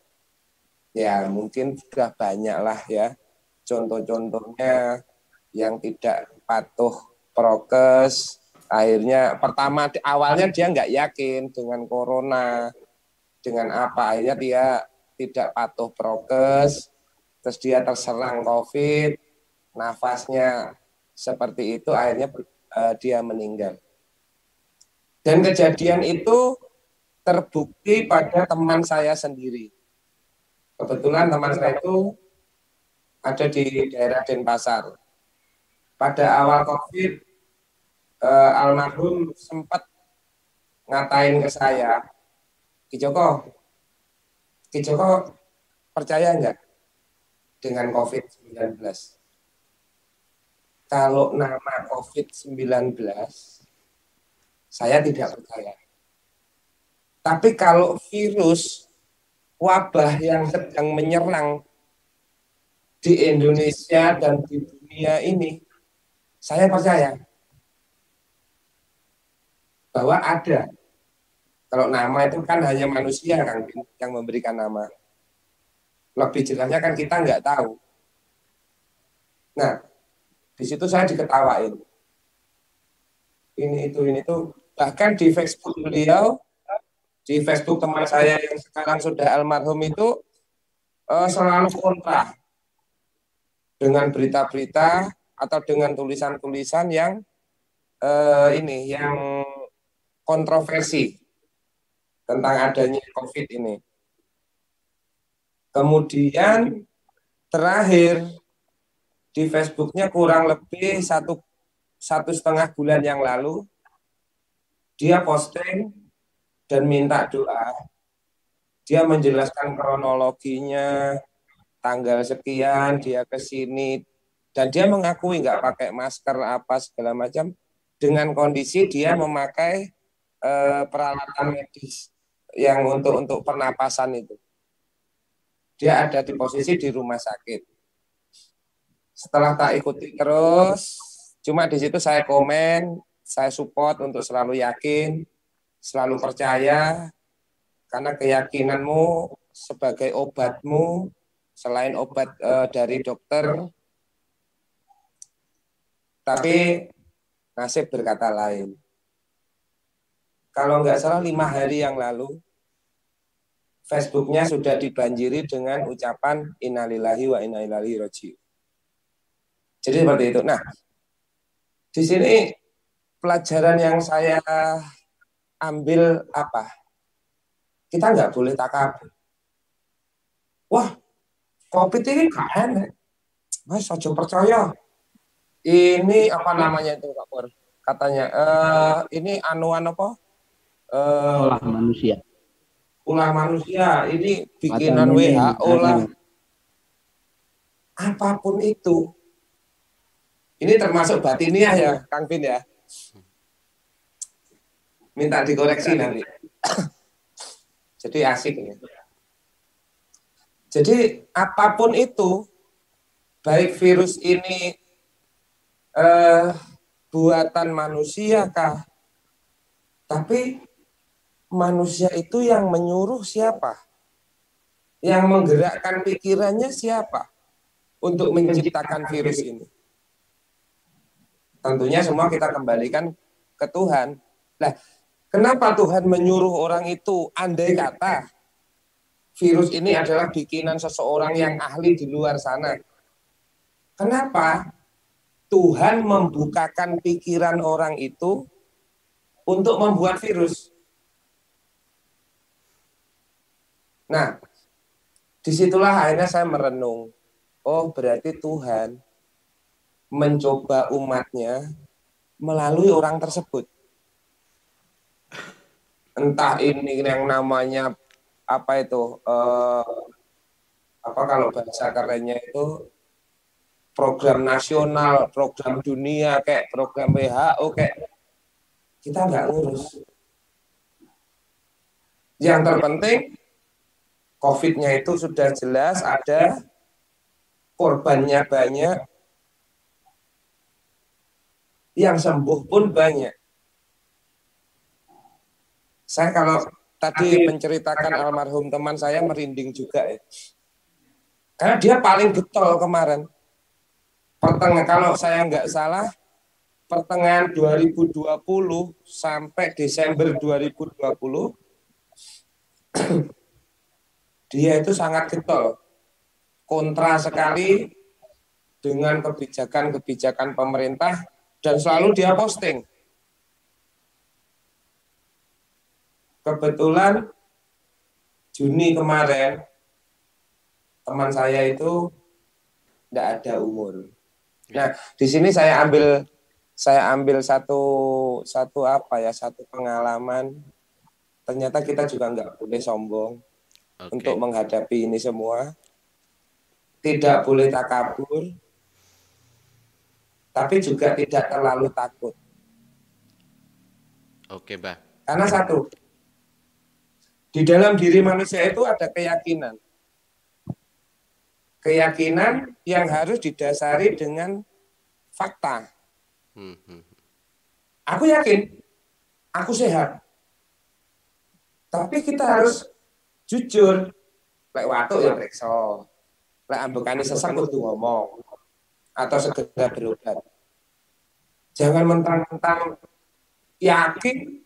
Ya mungkin sudah banyak lah ya contoh-contohnya yang tidak patuh prokes. Akhirnya pertama awalnya dia nggak yakin dengan corona, dengan apa, akhirnya dia tidak patuh prokes, terus dia terserang COVID, nafasnya seperti itu, akhirnya dia meninggal. Dan kejadian itu terbukti pada teman saya sendiri. Kebetulan teman saya itu ada di daerah Denpasar. Pada awal COVID, almarhum sempat ngatain ke saya, Ki Joko percaya nggak dengan COVID-19? Kalau nama COVID-19, saya tidak percaya. Tapi kalau virus wabah yang sedang menyerang di Indonesia dan di dunia ini, saya percaya bahwa ada. Kalau nama itu kan hanya manusia yang memberikan nama. Lebih jelasnya kan kita nggak tahu. Nah, di situ saya diketawain. Ini itu. Bahkan di Facebook beliau, di Facebook teman saya yang sekarang sudah almarhum itu selalu kontra dengan berita-berita atau dengan tulisan-tulisan yang yang kontroversi tentang adanya COVID ini. Kemudian terakhir di Facebooknya kurang lebih satu setengah bulan yang lalu dia posting dan minta doa. Dia menjelaskan kronologinya, tanggal sekian dia ke sini, dan dia mengakui nggak pakai masker apa segala macam, dengan kondisi dia memakai peralatan medis yang untuk pernapasan itu. Dia ada di posisi di rumah sakit. Setelah tak ikuti terus, cuma di situ saya komen, saya support untuk selalu yakin, selalu percaya, karena keyakinanmu sebagai obatmu, selain obat dari dokter, tapi nasib berkata lain. Kalau nggak salah 5 hari yang lalu, Facebooknya sudah dibanjiri dengan ucapan innalillahi wa inna ilaihi raji'un. Jadi seperti itu. Nah, di sini pelajaran yang saya ambil apa? Kita nggak boleh takabur. Wah, COVID ini gak enak. Mas, aja percaya. Ini apa namanya itu, Pak Pur? Katanya, ini anuan apa? Olah manusia. Ulah manusia, ini bikinan WHO lah. Apapun itu. Ini termasuk batiniah ya, Kang Vin ya. Minta dikoreksi nanti. Jadi asik ya. Jadi apapun itu, baik virus ini buatan manusia kah, tapi manusia itu yang menyuruh siapa? Yang menggerakkan pikirannya siapa untuk menciptakan virus ini? Tentunya semua kita kembalikan ke Tuhan. Nah, kenapa Tuhan menyuruh orang itu? Andai kata virus ini adalah bikinan seseorang yang ahli di luar sana. Kenapa Tuhan membukakan pikiran orang itu untuk membuat virus? Nah, disitulah akhirnya saya merenung. Oh, berarti Tuhan mencoba umatnya melalui orang tersebut. Entah ini yang namanya apa itu, apa kalau bahasa kerennya itu program nasional, program dunia, kayak program WHO, kayak kita nggak ngurus. Yang terpenting COVID-nya itu sudah jelas ada, korbannya banyak, yang sembuh pun banyak. Saya kalau tadi menceritakan almarhum teman saya merinding juga ya. Karena dia paling getol kemarin. Kalau saya nggak salah, pertengahan 2020 sampai Desember 2020, dia itu sangat getol, kontra sekali dengan kebijakan-kebijakan pemerintah dan selalu dia posting. Kebetulan Juni kemarin teman saya itu tidak ada umur. Nah, di sini saya ambil satu pengalaman. Ternyata kita juga nggak boleh sombong untuk menghadapi ini semua. Tidak boleh takabur, tapi juga tidak terlalu takut. Oke, Mbak. Karena satu, di dalam diri manusia itu ada keyakinan. Keyakinan yang harus didasari dengan fakta. Aku yakin, aku sehat. Tapi kita harus jujur. Lek watuk ya periksa. Lek ambekane sesak kudu ngomong. Atau segera berobat. Jangan mentang-mentang yakin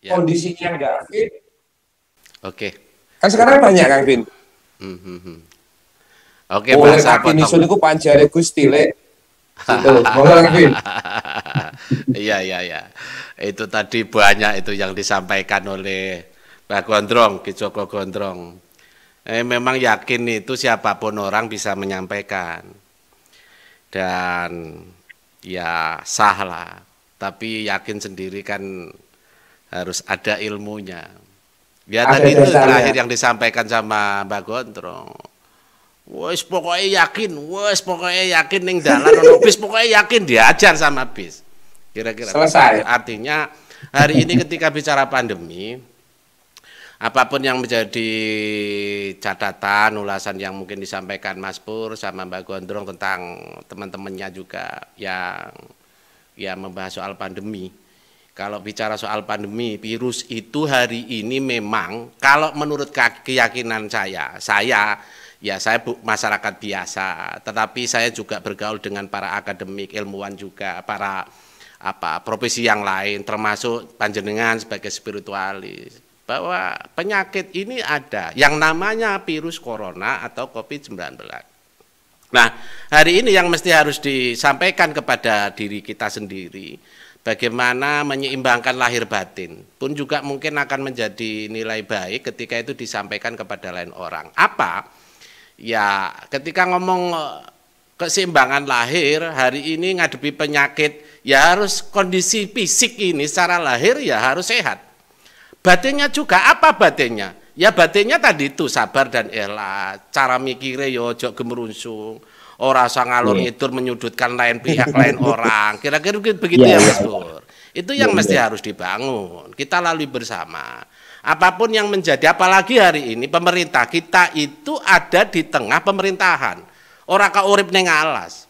kondisinya enggak fit. Oke. Kan sekarang banyak Kang Bin. Oke, boleh bahasa kaki potong. nisun iku panjare Gusti lek. Gitu. Monggo Kang Bin. Iya. Itu tadi banyak itu yang disampaikan oleh Pak Gondrong, Ki Joko Gondrong. Memang yakin itu siapapun orang bisa menyampaikan. Dan ya sah lah. Tapi yakin sendiri kan harus ada ilmunya. Ya Ada tadi itu dasarnya. terakhir yang disampaikan sama Mbak Gondrong. Wes pokoknya yakin ning dalan ono bis, pokoknya yakin diajar sama bis. Kira-kira Selesai. artinya hari ini ketika bicara pandemi, apapun yang menjadi catatan, ulasan yang mungkin disampaikan Mas Pur sama Mbak Gondrong tentang teman-temannya juga yang membahas soal pandemi. Kalau bicara soal pandemi, virus itu hari ini memang kalau menurut keyakinan saya masyarakat biasa, tetapi saya juga bergaul dengan para akademik, ilmuwan juga, para profesi yang lain, termasuk panjenengan sebagai spiritualis, bahwa penyakit ini ada yang namanya virus corona atau COVID-19. Nah, hari ini yang mesti harus disampaikan kepada diri kita sendiri, bagaimana menyeimbangkan lahir batin, pun juga mungkin akan menjadi nilai baik ketika itu disampaikan kepada lain orang. Apa? Ya, ketika ngomong keseimbangan lahir, hari ini ngadepi penyakit, ya harus kondisi fisik ini secara lahir ya harus sehat. Batinnya juga, apa batinnya? Ya batinnya tadi itu sabar dan ikhlas, cara mikirnya ya ojo gemerungsung, ora usah ngalor ngidur menyudutkan lain pihak lain orang. Kira-kira begitu ya Mas Pur. Itu yang mesti harus dibangun. Kita lalui bersama. Apapun yang menjadi, apalagi hari ini pemerintah kita itu ada di tengah pemerintahan. Ora kaurip ning alas.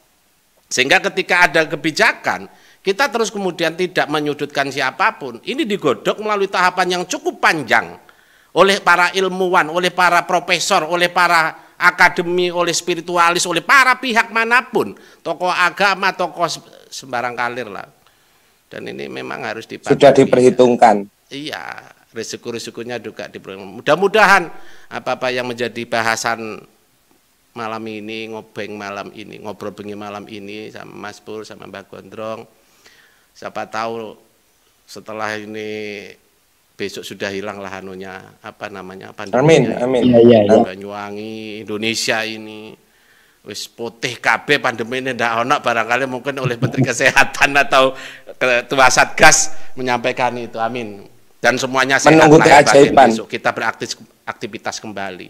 Sehingga ketika ada kebijakan, kita terus kemudian tidak menyudutkan siapapun. Ini digodok melalui tahapan yang cukup panjang oleh para ilmuwan, oleh para profesor, oleh para akademi, oleh spiritualis, oleh para pihak manapun, tokoh agama, tokoh sembarang kalir lah. Dan ini memang harus dipahami. Sudah diperhitungkan. Iya, risiko-risikonya juga diperhitungkan. Mudah-mudahan apa-apa yang menjadi bahasan malam ini, ngobrol bengi malam ini sama Mas Pur, sama Mbak Gondrong, siapa tahu setelah ini besok sudah hilang lah pandeminya. Amin. Banyuwangi, Indonesia ini wis putih kabeh pandemi ini ndak ono, barangkali mungkin oleh Menteri Kesehatan atau Ketua Satgas menyampaikan itu. Amin. Dan semuanya sehat Menunggu lahir batin, keajaiban. besok kita beraktivitas kembali.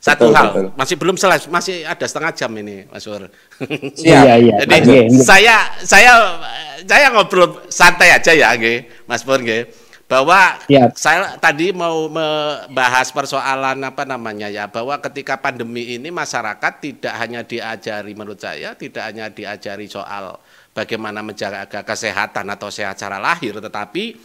Satu hal, betul. masih belum selesai, masih ada setengah jam ini, Mas Pur. Siap. Jadi saya ngobrol santai aja ya, Mas Pur, bahwa saya tadi mau membahas persoalan bahwa ketika pandemi ini masyarakat tidak hanya diajari, menurut saya tidak hanya diajari soal bagaimana menjaga kesehatan atau sehat secara lahir, tetapi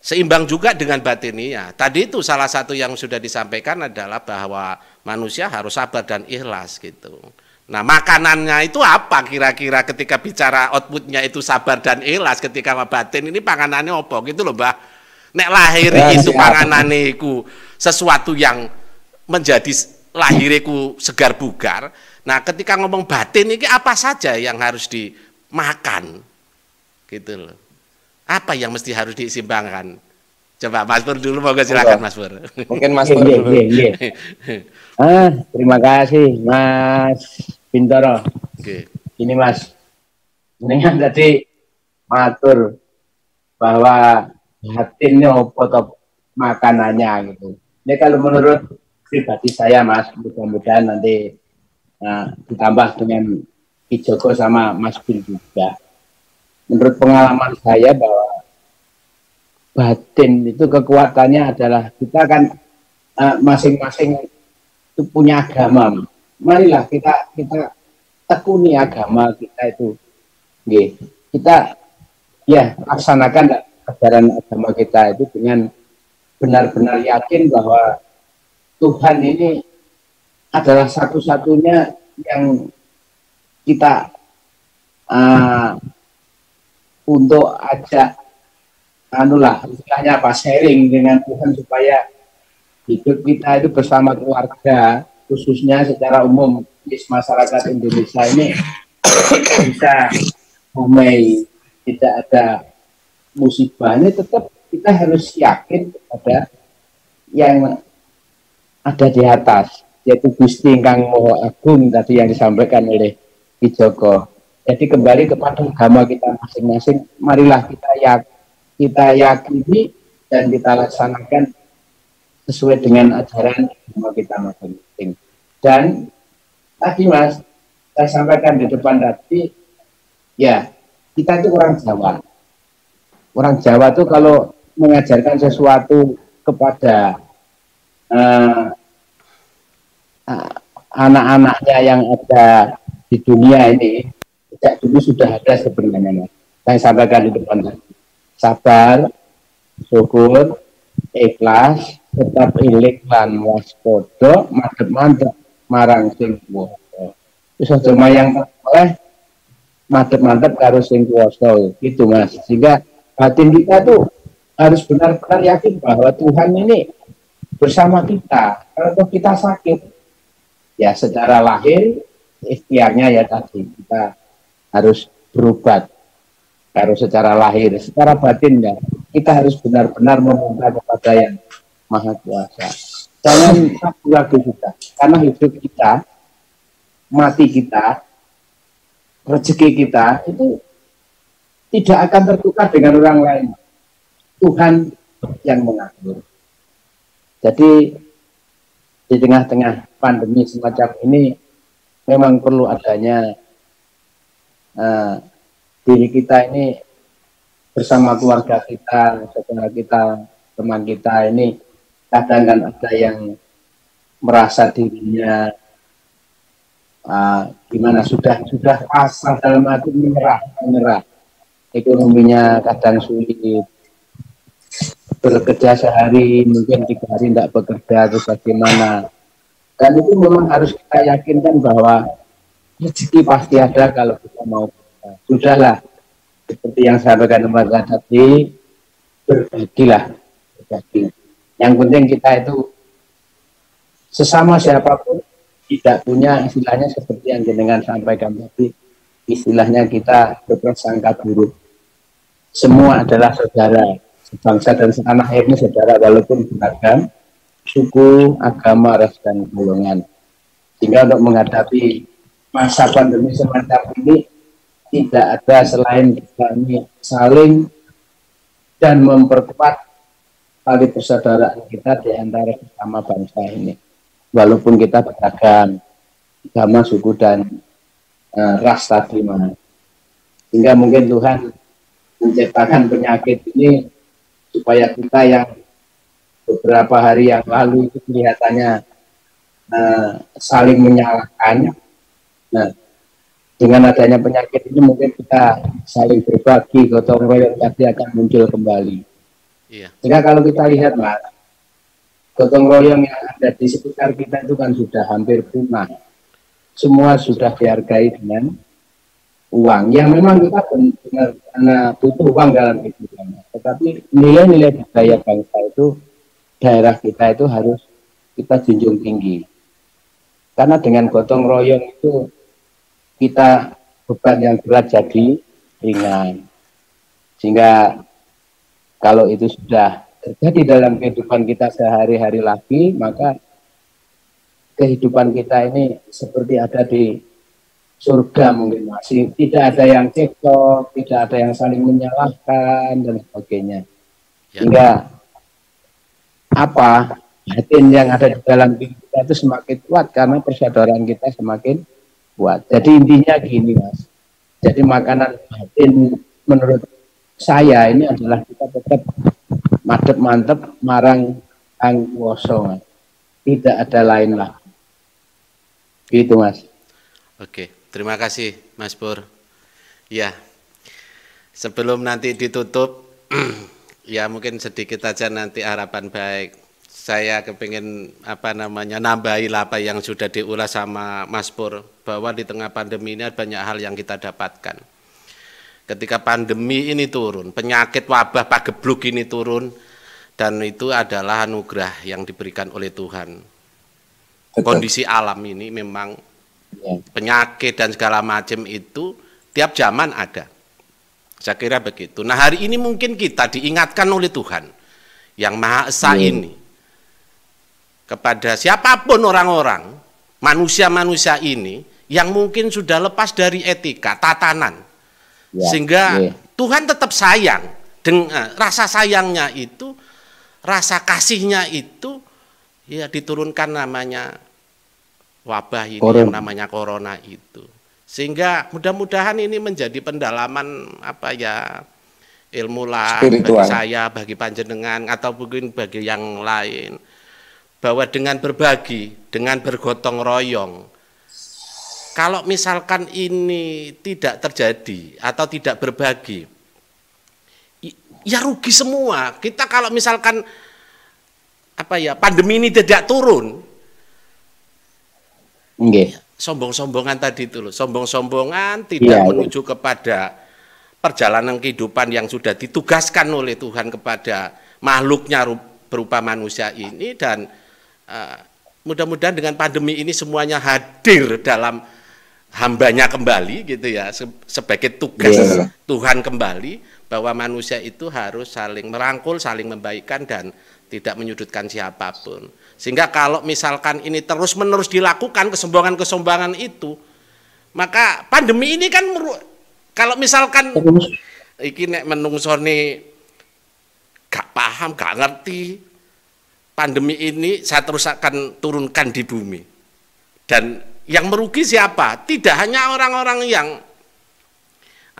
seimbang juga dengan batinnya. Tadi itu salah satu yang sudah disampaikan adalah bahwa manusia harus sabar dan ikhlas gitu. Nah, makanannya itu apa kira-kira ketika bicara outputnya itu sabar dan ikhlas, ketika batin ini panganannya apa gitu loh, Mbah. Nek lahir itu panganannya itu sesuatu yang menjadi lahiriku segar bugar, Nah, ketika ngomong batin ini apa saja yang harus dimakan, gitu loh. Apa yang mesti harus diseimbangkan? Coba Mas Pur dulu, mau silakan Mas Pur. Mungkin Mas Pur dulu. Terima kasih Mas Bintoro. Ini Mas, ini kan tadi matur bahwa batinnya apa makanannya gitu. Ini kalau menurut pribadi saya Mas, mudah-mudahan nanti ditambah dengan Ki Joko sama Mas Bin juga. Menurut pengalaman saya bahwa batin itu kekuatannya adalah kita kan masing-masing itu punya agama. Marilah kita tekuni agama kita itu. Kita ya laksanakan ajaran agama kita itu dengan benar-benar yakin bahwa Tuhan ini adalah satu-satunya yang kita untuk ajak istilahnya apa, sharing dengan Tuhan supaya hidup kita itu bersama keluarga, khususnya secara umum di masyarakat Indonesia ini bisa damai, tidak ada musibah. Ini tetap kita harus yakin kepada yang ada di atas, yaitu Gusti Ingkang Maha Agung tadi yang disampaikan oleh Ki Joko. Jadi kembali kepada agama kita masing-masing, marilah kita yakini dan kita laksanakan sesuai dengan ajaran agama kita masing-masing. Dan tadi Mas, saya sampaikan di depan tadi, ya kita itu orang Jawa. Orang Jawa itu kalau mengajarkan sesuatu kepada anak-anaknya yang ada di dunia ini, sejak dulu sudah ada sebenarnya Mas. Saya sampaikan di depan tadi. Sabar, syukur, ikhlas, tetap ilik lan waspada, madhep-madhep marang sing kuwasa. Wis aja mayang oleh madhep-madhep karo sing kuwasa. Gitu Mas. Sehingga batin kita tuh harus benar-benar yakin bahwa Tuhan ini bersama kita. Kalau kita sakit, ya secara lahir ikhtiarnya ya tadi kita harus berobat. Harus secara lahir, secara batin ya kita harus benar-benar meminta kepada yang Maha Kuasa. Jangan ragu-ragu juga, karena hidup kita, mati kita, rezeki kita itu tidak akan tertukar dengan orang lain. Tuhan yang mengatur. Jadi di tengah-tengah pandemi semacam ini memang perlu adanya diri kita ini bersama keluarga kita, saudara kita, teman kita ini kadang kan ada yang merasa dirinya gimana sudah pasrah dalam arti menyerah, ekonominya kadang sulit, bekerja sehari mungkin 3 hari tidak bekerja terus bagaimana, dan itu memang harus kita yakinkan bahwa rezeki pasti ada kalau kita mau. Sudahlah, seperti yang saya sampaikan kepada tadi, berbagi. Yang penting kita itu sesama siapapun tidak punya istilahnya seperti yang jenengan sampaikan tadi, istilahnya kita berprasangka buruk. Semua adalah saudara, sebangsa dan setanah air ini saudara walaupun beragam suku, agama, ras dan golongan. Sehingga untuk menghadapi masa pandemi semacam ini tidak ada selain kita ini saling dan memperkuat tali persaudaraan kita di antara sesama bangsa ini. Walaupun kita beragam agama, suku dan ras tadi mana. Sehingga mungkin Tuhan menciptakan penyakit ini supaya kita yang beberapa hari yang lalu itu kelihatannya saling menyalahkan. Nah, dengan adanya penyakit ini mungkin kita saling berbagi, gotong royong tadi akan muncul kembali. Iya. Sehingga kalau kita lihat Mas, gotong royong yang ada di sekitar kita itu kan sudah hampir punah. Semua sudah dihargai dengan uang. Yang memang kita benar karena butuh uang dalam kehidupan. Tetapi nilai-nilai budaya bangsa itu, daerah kita itu harus kita junjung tinggi. Karena dengan gotong royong itu kita beban yang berat jadi ringan. Sehingga kalau itu sudah terjadi dalam kehidupan kita sehari-hari lagi, maka kehidupan kita ini seperti ada di surga mungkin masih. Tidak ada yang cekcok, tidak ada yang saling menyalahkan dan sebagainya. Sehingga apa batin yang ada di dalam diri kita itu semakin kuat karena persaudaraan kita semakin kuat. Jadi intinya gini Mas. Jadi makanan batin menurut saya ini adalah kita tetap mantep marang ang woso. Tidak ada lain lah. Gitu Mas. Oke, terima kasih Mas Pur. Ya, sebelum nanti ditutup, ya mungkin sedikit aja nanti harapan baik. Saya kepingin nambahi apa yang sudah diulas sama Mas Pur, bahwa di tengah pandemi ini banyak hal yang kita dapatkan. Ketika pandemi ini turun, penyakit wabah pagebluk ini turun, dan itu adalah anugerah yang diberikan oleh Tuhan. Betul. Kondisi alam ini memang penyakit dan segala macam itu tiap zaman ada. Saya kira begitu. Nah hari ini mungkin kita diingatkan oleh Tuhan yang Maha Esa ini kepada siapapun orang-orang, manusia-manusia ini yang mungkin sudah lepas dari etika, tatanan, sehingga Tuhan tetap sayang. Dengan rasa sayangnya itu, rasa kasihnya itu, ya diturunkan namanya wabah ini, yang namanya corona itu. Sehingga mudah-mudahan ini menjadi pendalaman ilmu lah bagi saya, bagi panjenengan, atau mungkin bagi yang lain, bahwa dengan berbagi, dengan bergotong royong, kalau misalkan ini tidak terjadi atau tidak berbagi, ya rugi semua. Kita kalau misalkan pandemi ini tidak turun, sombong-sombongan tadi itu loh, sombong-sombongan tidak menuju kepada perjalanan kehidupan yang sudah ditugaskan oleh Tuhan kepada makhluknya berupa manusia ini. Dan mudah-mudahan dengan pandemi ini semuanya hadir dalam hambanya kembali gitu ya, sebagai tugas Tuhan kembali, bahwa manusia itu harus saling merangkul, saling membaikkan dan tidak menyudutkan siapapun. Sehingga kalau misalkan ini terus-menerus dilakukan kesombongan-kesombongan itu, maka pandemi ini kan kalau misalkan iki nek menungsoni gak paham, gak ngerti, pandemi ini saya terus akan turunkan di bumi. Dan yang merugi siapa? Tidak hanya orang-orang yang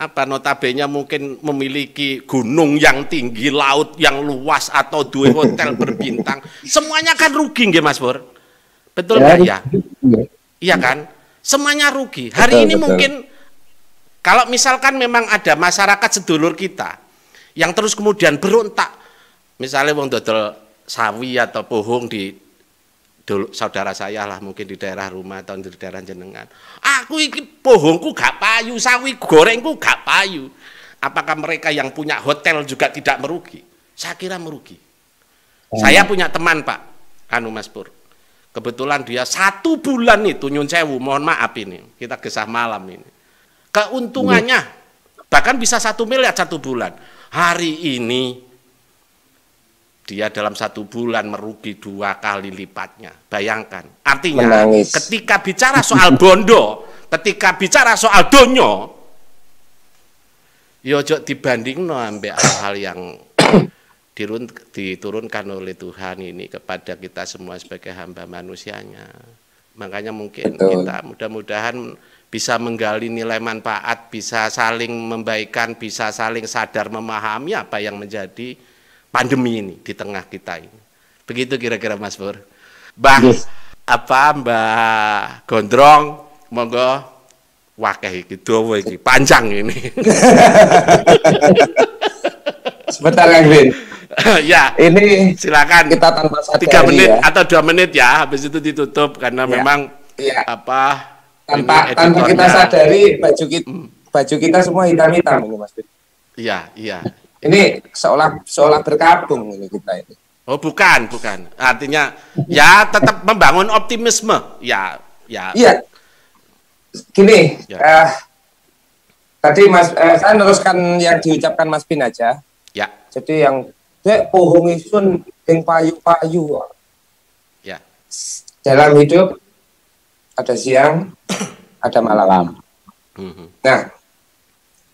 notabene mungkin memiliki gunung yang tinggi, laut yang luas, atau dua hotel berbintang. Semuanya kan rugi nggih Mas Pur? Betul nggak ya? Iya kan? Semuanya rugi. Hari ini mungkin kalau misalkan memang ada masyarakat sedulur kita yang terus kemudian berontak, misalnya wong dodol sawi atau pohong di saudara saya lah, mungkin di daerah rumah atau di daerah jenengan, aku iki pohongku gak payu, sawi gorengku gak payu. Apakah mereka yang punya hotel juga tidak merugi? Saya kira merugi. Saya punya teman Pak Mas Pur, kebetulan dia 1 bulan itu, nyun sewu, mohon maaf ini kita gesah malam ini, keuntungannya bahkan bisa 1 miliar 1 bulan. Hari ini dia dalam 1 bulan merugi 2 kali lipatnya. Bayangkan. Artinya ketika bicara soal bondo, ketika bicara soal donyo, yo ojo dibandingno ambek hal-hal yang diturunkan oleh Tuhan ini kepada kita semua sebagai hamba manusianya. Makanya mungkin kita mudah-mudahan bisa menggali nilai manfaat, bisa saling membaikan, bisa saling sadar memahami apa yang menjadi pandemi ini di tengah kita ini. Begitu kira-kira Mas Pur. Mbak Gondrong, monggo wakeh iki dawa iki panjang ini. Sebentar Kang Bin. Ya. Ini silakan kita tanpa sadari 3 menit ya, atau 2 menit ya, habis itu ditutup karena memang tanpa kita sadari baju kita semua hitam-hitam ini Mas Bin. Iya. Ini seolah berkabung ini kita ini. Oh bukan. Artinya ya tetap membangun optimisme. Ya Ya. Iya, gini, Ya. tadi Mas, saya neruskan yang diucapkan Mas Bin aja. Ya. Jadi yang pohong isun yang payu-payu. Ya. Dalam hidup ada siang, ada malam. Nah,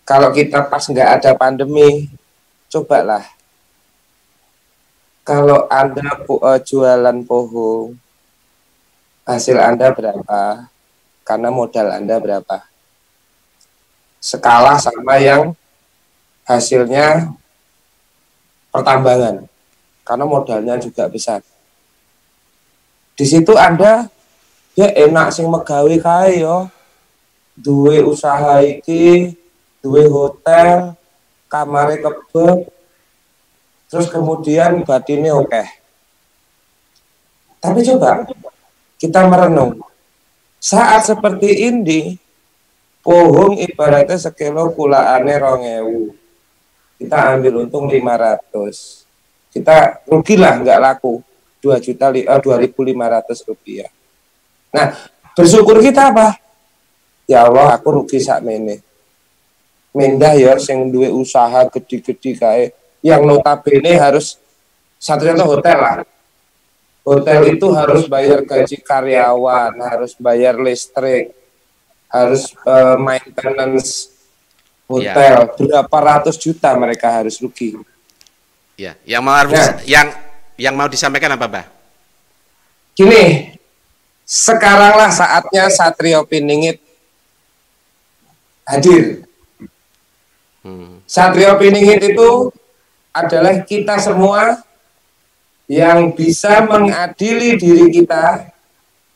kalau kita pas nggak ada pandemi, cobalah. Kalau Anda jualan pohong, hasil Anda berapa? Karena modal Anda berapa? Skala sama yang hasilnya pertambangan, karena modalnya juga besar. Di situ Anda ya enak sing megawe kae yo, duwe usaha iki, duwe hotel, kamare kebek, terus kemudian batinnya oke. Tapi coba kita merenung, saat seperti ini, pohong ibaratnya sekilo kulaane 2.000. Kita ambil untung 500. Kita rugilah nggak laku 2.500 rupiah. Nah, bersyukur kita apa? Ya Allah, aku rugi sakmene. Mendah ya sing duwe usaha gede-gede kae yang notabene harus satu contoh hotel lah. Hotel itu harus bayar gaji karyawan, harus bayar listrik, harus maintenance hotel, berapa ratus juta mereka harus rugi. Ya, yang mau disampaikan apa, Mbah? Gini, sekaranglah saatnya Satrio Piningit hadir. Satrio Piningit itu adalah kita semua yang bisa mengadili diri kita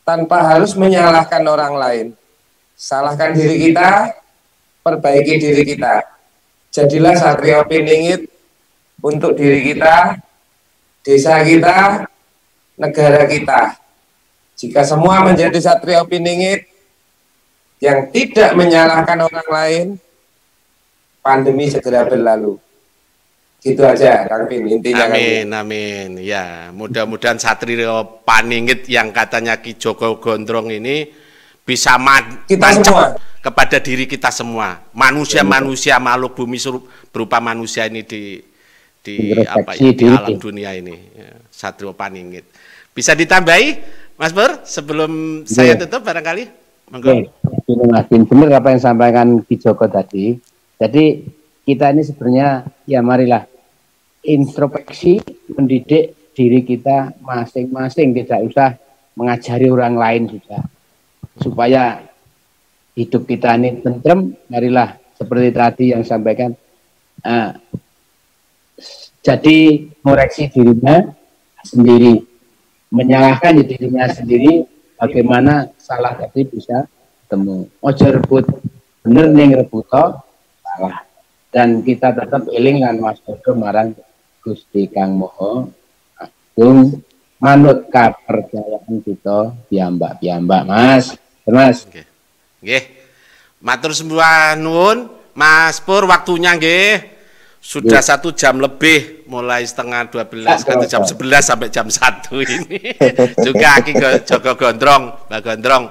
tanpa harus menyalahkan orang lain. Salahkan diri kita, perbaiki diri kita. Jadilah Satrio Piningit untuk diri kita, desa kita, negara kita. Jika semua menjadi Satrio Piningit yang tidak menyalahkan orang lain, pandemi segera berlalu. Gitu aja, Kang Pin, intinya. Amin, amin. Ya, mudah-mudahan Satrio Paningit yang katanya Ki Joko Gondrong ini bisa tancap kepada diri kita semua. Manusia-manusia makhluk bumi berupa manusia ini di alam dunia ini. Ya, Satrio Paningit. Bisa ditambahi, Mas Pur, sebelum saya tutup barangkali? Monggo. Mas Bin, benar apa yang sampaikan Ki Joko tadi. Jadi kita ini sebenarnya ya marilah introspeksi, mendidik diri kita masing-masing, tidak usah mengajari orang lain juga, supaya hidup kita ini tentrem. Marilah seperti tadi yang sampaikan, jadi koreksi dirinya sendiri, menyalahkan dirinya sendiri, bagaimana salah tadi bisa temu. Ojo rebut bener ning rebut salah, dan kita tetap eling lan waspada marang Gusti Kang Moho Agung manut kapercayaan kita piyambak-piyambak, Mas. Mas. Nggih. Matur sembah nuwun, Mas Pur, waktunya nggih. Sudah 1 jam lebih, mulai setengah 12 ke jam 11 sampai jam 1 ini. Juga Ki Joko Gondrong, Mbak Gondrong.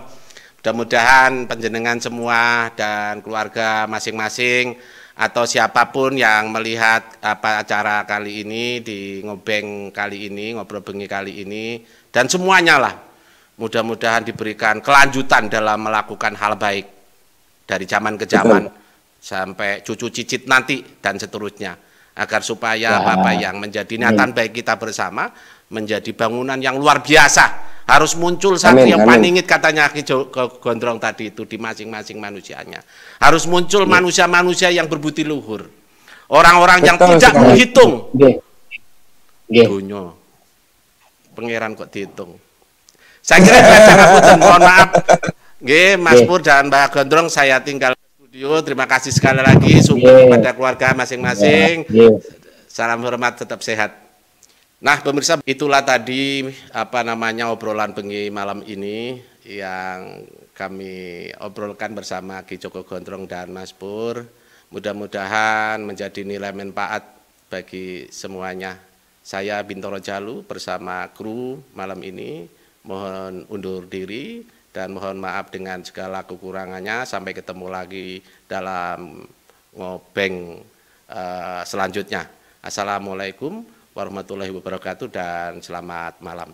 Mudah-mudahan panjenengan semua dan keluarga masing-masing atau siapapun yang melihat acara kali ini di Ngobeng kali ini, Ngobrol Bengi kali ini, dan semuanya lah, mudah-mudahan diberikan kelanjutan dalam melakukan hal baik dari zaman ke zaman sampai cucu cicit nanti dan seterusnya, agar supaya apa yang menjadi niatan baik kita bersama menjadi bangunan yang luar biasa. Harus muncul Satrio Paningit katanya Ki Joko Gondrong tadi itu di masing-masing manusianya. Harus muncul manusia-manusia yang berbudi luhur. Orang-orang yang tidak menghitung. Dunia. Pangeran kok dihitung. Saya kira jangan mohon maaf. Nggih, Mas Pur dan Mbak Gondrong, saya tinggal di studio. Terima kasih sekali lagi sungguh kepada keluarga masing-masing. Salam hormat, tetap sehat. Nah, pemirsa, itulah tadi obrolan bengi malam ini yang kami obrolkan bersama Ki Joko Gondrong dan Mas Pur. Mudah-mudahan menjadi nilai manfaat bagi semuanya. Saya Bintoro Jalu bersama kru malam ini mohon undur diri dan mohon maaf dengan segala kekurangannya. Sampai ketemu lagi dalam ngobeng selanjutnya. Assalamualaikum warahmatullahi wabarakatuh dan selamat malam.